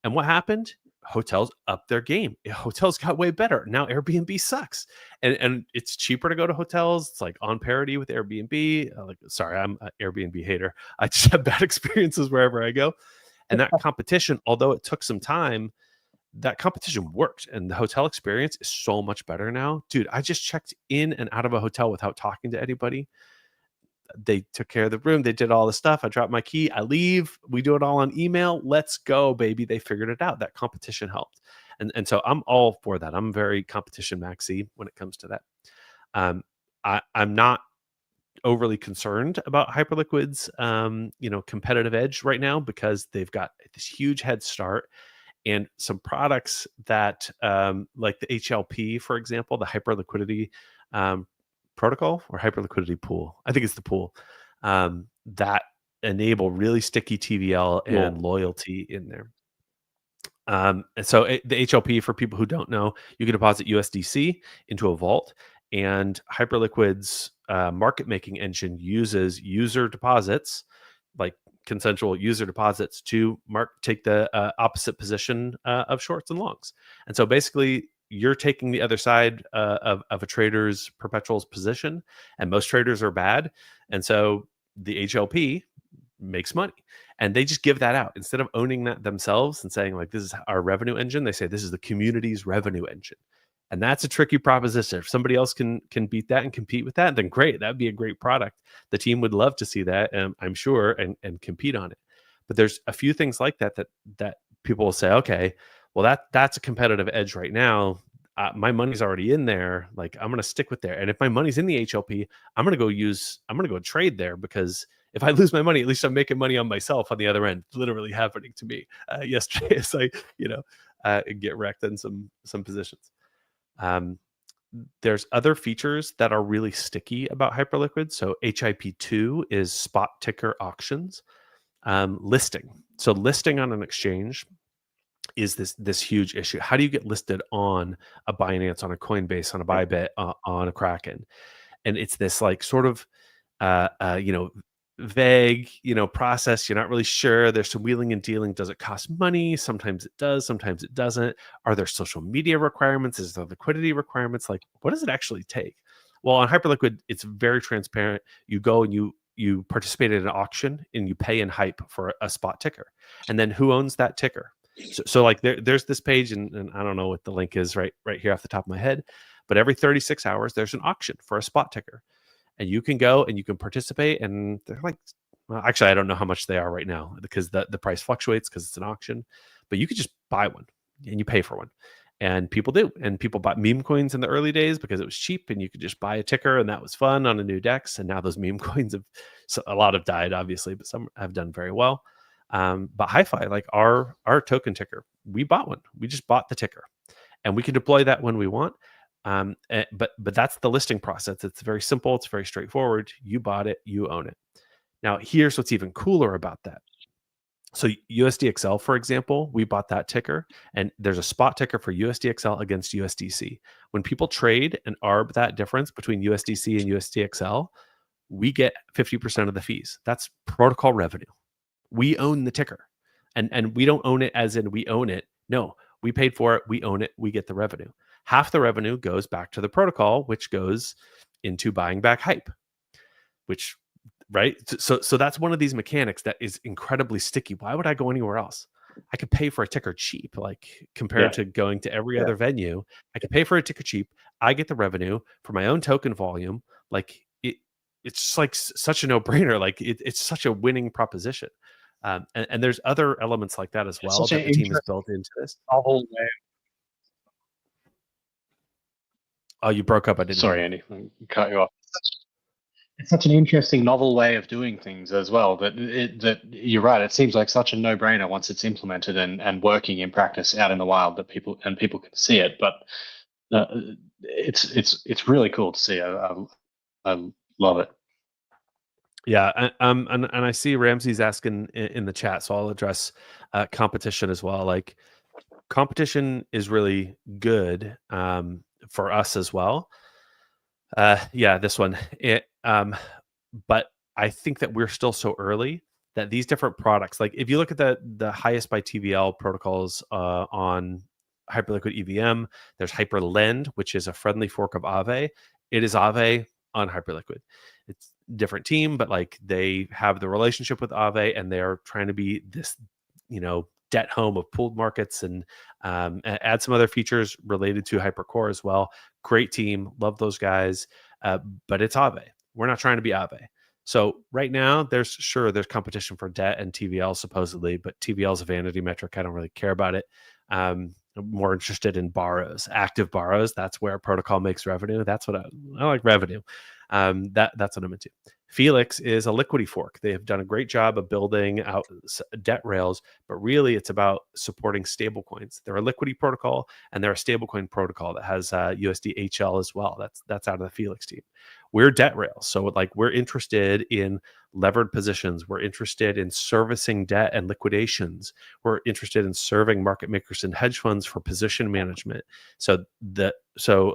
And what happened? Hotels upped their game. Hotels got way better. Now Airbnb sucks, and it's cheaper to go to hotels. It's like on parity with Airbnb. Sorry, I'm an Airbnb hater. I just have bad experiences wherever I go. And that competition, although it took some time, that competition worked, and the hotel experience is so much better now. Dude, I just checked in and out of a hotel without talking to anybody. they took care of the room. They did all the stuff. I dropped my key. I leave. We do it all on email. Let's go, baby. They figured it out. That competition helped. And so I'm all for that. I'm very competition maxi when it comes to that. I'm not overly concerned about Hyperliquid's competitive edge right now, because they've got this huge head start and some products that like the HLP, for example, the Hyperliquidity protocol or Hyperliquidity pool. I think it's the pool that enable really sticky TVL and loyalty in there. And so the HLP, for people who don't know, you can deposit USDC into a vault, and Hyperliquid's market making engine uses user deposits, like consensual user deposits, to take the opposite position of shorts and longs. And so basically, you're taking the other side of a trader's perpetuals position, and most traders are bad. And so the HLP makes money, and they just give that out instead of owning that themselves and saying, like, this is our revenue engine. They say this is the community's revenue engine. And that's a tricky proposition. If somebody else can beat that and compete with that, then great. That'd be a great product. The team would love to see that, I'm sure, and compete on it. But there's a few things like that people will say, okay, well, that's a competitive edge right now. My money's already in there. Like, I'm going to stick with there. And if my money's in the HLP, I'm going to go trade there, because if I lose my money, at least I'm making money on myself on the other end. Literally happening to me yesterday. It's like, get wrecked in some positions. There's other features that are really sticky about Hyperliquid. So HIP2 is spot ticker auctions. Listing. So listing on an exchange is this huge issue. How do you get listed on a Binance, on a Coinbase, on a Bybit, on a Kraken? And it's this like sort of vague process. You're not really sure. There's some wheeling and dealing. Does it cost money? Sometimes it does, sometimes it doesn't. Are there social media requirements? Is there liquidity requirements? Like, what does it actually take? Well, on Hyperliquid, it's very transparent. You go and you participate in an auction, and you pay in Hype for a spot ticker. And then who owns that ticker? So like there's this page, and I don't know what the link is right here off the top of my head, but every 36 hours there's an auction for a spot ticker, and you can go and you can participate. And they're like, well, actually, I don't know how much they are right now, because the price fluctuates because it's an auction, but you could just buy one and you pay for one. And people do. And people bought meme coins in the early days because it was cheap, and you could just buy a ticker, and that was fun on a new DEX. And now those meme coins a lot have died, obviously, but some have done very well. But HypurrFi, like our token ticker, we bought one. We just bought the ticker, and we can deploy that when we want. But that's the listing process. It's very simple. It's very straightforward. You bought it, you own it. Now, here's what's even cooler about that. So USDXL, for example, we bought that ticker, and there's a spot ticker for USDXL against USDC. When people trade and arb that difference between USDC and USDXL, we get 50% of the fees. That's protocol revenue. We own the ticker, and we don't own it as in we own it. No, we paid for it. We own it. We get the revenue. Half the revenue goes back to the protocol, which goes into buying back Hype, which, right? So that's one of these mechanics that is incredibly sticky. Why would I go anywhere else? I could pay for a ticker cheap, like compared to going to every other venue. I could pay for a ticker cheap. I get the revenue for my own token volume. Like it's just like such a no-brainer. Like it's such a winning proposition. And there's other elements like that as well that the team has built into this. Oh, you broke up. I didn't. Sorry, Andy, I cut you off. It's such an interesting, novel way of doing things as well. That you're right. It seems like such a no-brainer once it's implemented and working in practice out in the wild, that people can see it. But it's really cool to see. I love it. Yeah, and I see Ramsey's asking in the chat, so I'll address competition as well. Like, competition is really good for us as well. This one. But I think that we're still so early that these different products, like if you look at the highest by TVL protocols on Hyperliquid EVM, there's HyperLend, which is a friendly fork of Aave. It is Aave on Hyperliquid. It's different team, but like they have the relationship with Aave, and they're trying to be this, debt home of pooled markets, and add some other features related to HyperCore as well. Great team, love those guys, but it's Aave. We're not trying to be Aave. So right now, there's competition for debt and TVL supposedly, but TVL is a vanity metric. I don't really care about it. I'm more interested in borrows, active borrows. That's where a protocol makes revenue. That's what I like, revenue. That's what I'm into. Felix is a liquidity fork. They have done a great job of building out debt rails, but really it's about supporting stablecoins. They're a liquidity protocol and they're a stablecoin protocol that has USD HL as well. That's out of the Felix team. We're debt rails, so like we're interested in levered positions. We're interested in servicing debt and liquidations. We're interested in serving market makers and hedge funds for position management. So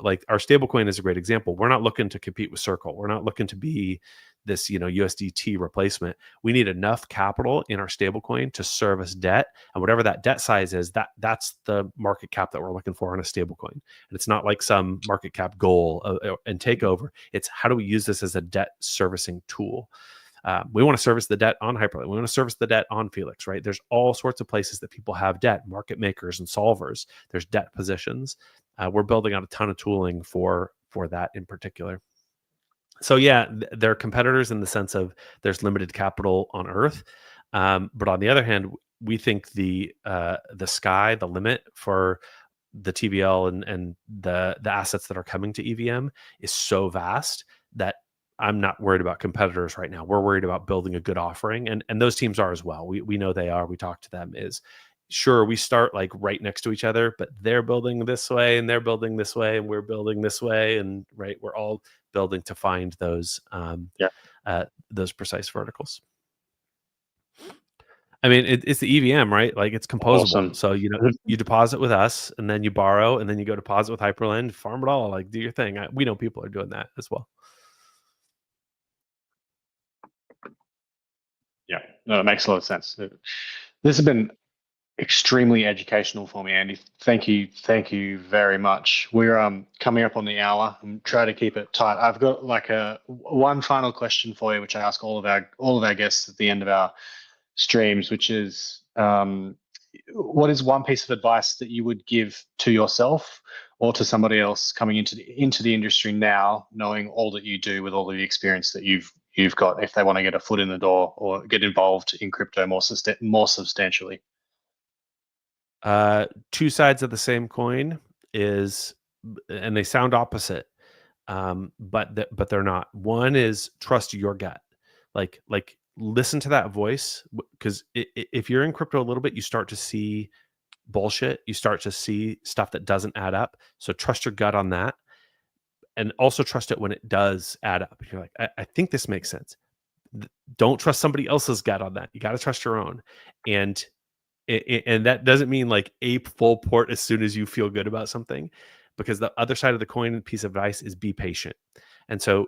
like our stablecoin is a great example. We're not looking to compete with Circle. We're not looking to be this, USDT replacement. We need enough capital in our stablecoin to service debt, and whatever that debt size is, that's the market cap that we're looking for on a stablecoin. And it's not like some market cap goal and takeover. It's how do we use this as a debt servicing tool? We want to service the debt on HypurLiquid. We want to service the debt on Felix, right? There's all sorts of places that people have debt, market makers and solvers. There's debt positions. We're building out a ton of tooling for that in particular. So yeah, they're competitors in the sense of there's limited capital on Earth, but on the other hand, we think the sky, the limit for the TVL and the assets that are coming to EVM is so vast that I'm not worried about competitors right now. We're worried about building a good offering, and those teams are as well. We know they are. We talk to them. Sure, we start like right next to each other, but they're building this way and they're building this way and we're building this way, and right, we're all building to find those precise verticals. I mean, it's the EVM, right? Like it's composable. Awesome. So you deposit with us, and then you borrow, and then you go deposit with Hyperland, farm it all, like do your thing. We know people are doing that as well. Yeah, no, it makes a lot of sense. This has been extremely educational for me, Andy. Thank you very much. We're coming up on the hour. I'm trying to keep it tight. I've got like one final question for you, which I ask all of our guests at the end of our streams, which is what is one piece of advice that you would give to yourself or to somebody else coming into the industry now, knowing all that you do with all of the experience that you've got, if they want to get a foot in the door or get involved in crypto more substantially? Two sides of the same coin and they sound opposite, but they're not. One is trust your gut, like listen to that voice, because if you're in crypto a little bit, you start to see bullshit. You start to see stuff that doesn't add up. So trust your gut on that, and also trust it when it does add up. You're like, I think this makes sense. Don't trust somebody else's gut on that. You got to trust your own, and that doesn't mean like ape full port as soon as you feel good about something, because the other side of the coin piece of advice is be patient. And so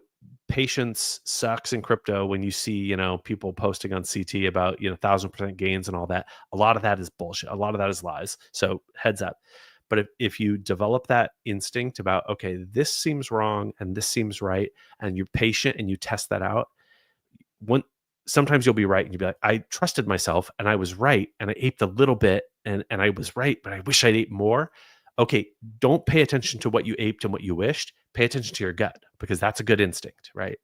patience sucks in crypto. When you see, people posting on CT about, 1,000% gains and all that, a lot of that is bullshit. A lot of that is lies. So heads up. But if you develop that instinct about, okay, this seems wrong and this seems right, and you're patient and you test that out, sometimes you'll be right and you'll be like, I trusted myself and I was right, and I aped a little bit and I was right, but I wish I'd ate more. Okay, don't pay attention to what you aped and what you wished. Pay attention to your gut, because that's a good instinct, right?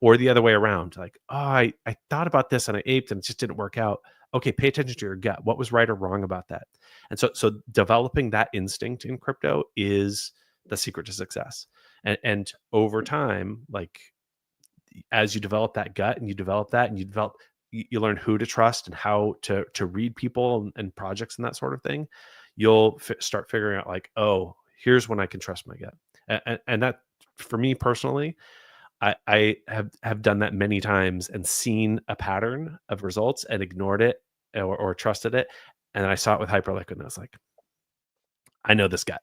Or the other way around, like, oh, I thought about this and I aped and it just didn't work out. Okay, pay attention to your gut. What was right or wrong about that? And so developing that instinct in crypto is the secret to success. And over time, like, as you develop that gut and you develop that and you learn who to trust and how to read people and projects and that sort of thing, you'll start figuring out like, oh, here's when I can trust my gut. And that, for me personally, I have done that many times and seen a pattern of results and ignored it or trusted it. And then I saw it with HypurLiquid and I was like, I know this gut.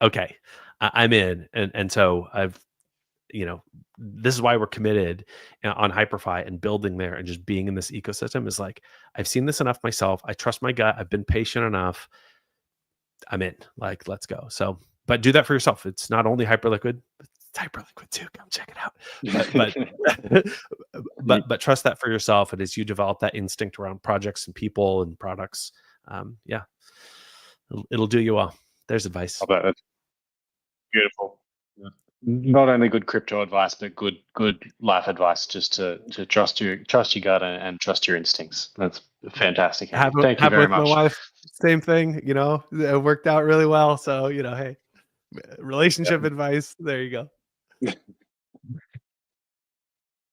Okay, I'm in. And so this is why we're committed on HypurrFi and building there and just being in this ecosystem, is like, I've seen this enough myself. I trust my gut. I've been patient enough. I'm in. Like, let's go. So, but do that for yourself. It's not only HypurLiquid, it's HypurLiquid too. Come check it out. But trust that for yourself. And as you develop that instinct around projects and people and products, it'll do you well. There's advice. I bet that's beautiful. Yeah. not only good crypto advice, but good life advice. Just to trust your gut and trust your instincts. That's fantastic, Andy. Thank you very with much. my wife, same thing. You know, it worked out really well. So you know, hey, relationship advice. There you go.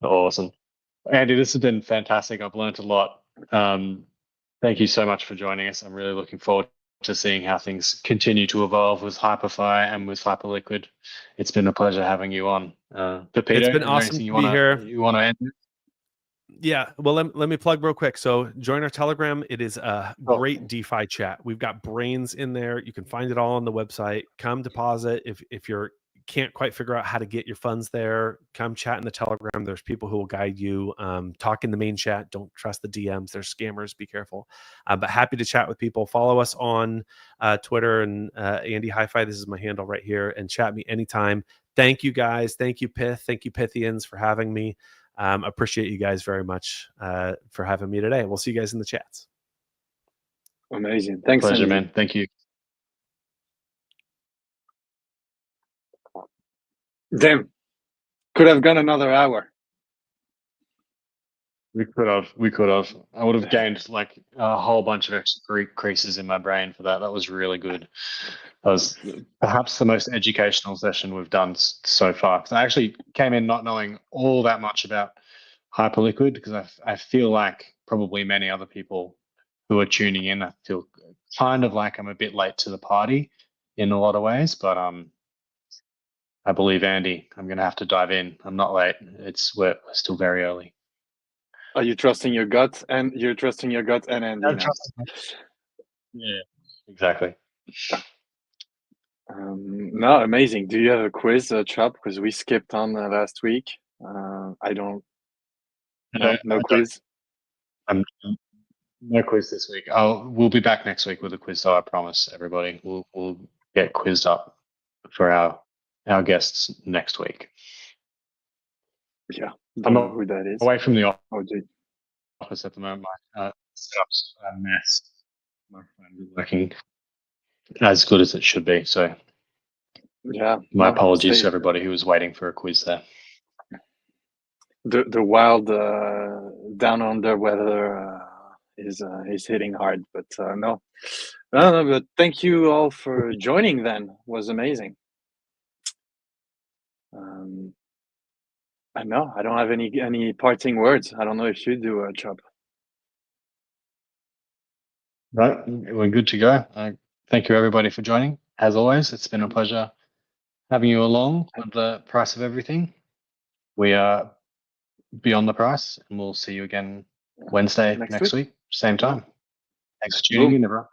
Awesome, Andy. This has been fantastic. I've learned a lot. Thank you so much for joining us. I'm really looking forward to seeing how things continue to evolve with HypurrFi and with Hyperliquid. It's been a pleasure having you on. Pepito, It's been is there awesome anything to be here. you want to end? Yeah, well, let me plug real quick. So join our Telegram. It is a great DeFi chat. We've got brains in there. You can find it all on the website. Come deposit if you're can't quite figure out how to get your funds there. Come chat in the Telegram. There's people who will guide you. Talk in the main chat. Don't trust the DMs. There's scammers. Be careful. But happy to chat with people. Follow us on Twitter and Andy HypurrFi. This is my handle right here. And chat me anytime. Thank you guys. Thank you Pith. Thank you Pythians for having me. Appreciate you guys very much for having me today. We'll see you guys in the chats. Amazing. Thanks, Pleasure, Andy. man. Thank you. Damn. Could have gone another hour. We could have. I would have gained like a whole bunch of extra creases in my brain for that. That was really good. That was perhaps the most educational session we've done so far. Because I actually came in not knowing all that much about Hyperliquid, because I feel like probably many other people who are tuning in, I feel kind of like I'm a bit late to the party in a lot of ways. But I believe Andy, I'm going to have to dive in. I'm not late. We're still very early. Are you trusting your gut? And you're trusting your gut and Andy now. Yeah, exactly. No, amazing. Do you have a quiz, Chop? Because we skipped on last week. I don't. No quiz. No quiz this week. We'll be back next week with a quiz, though. I promise everybody. We'll get quizzed up for our guests next week. Yeah, don't know who that is. Away from the office at the moment. My setup's a mess. My phone is working as good as it should be. So yeah, my apologies to everybody who was waiting for a quiz there. The wild down under weather is hitting hard, but no. But thank you all for joining. Then it was amazing. I know I don't have any parting words. I don't know if you do, Chop. Right, we're good to go. Thank you everybody for joining. As always, it's been a pleasure having you along on the price of everything. We are beyond the price, and we'll see you again Wednesday next week, same time. Thanks for tuning in, everyone.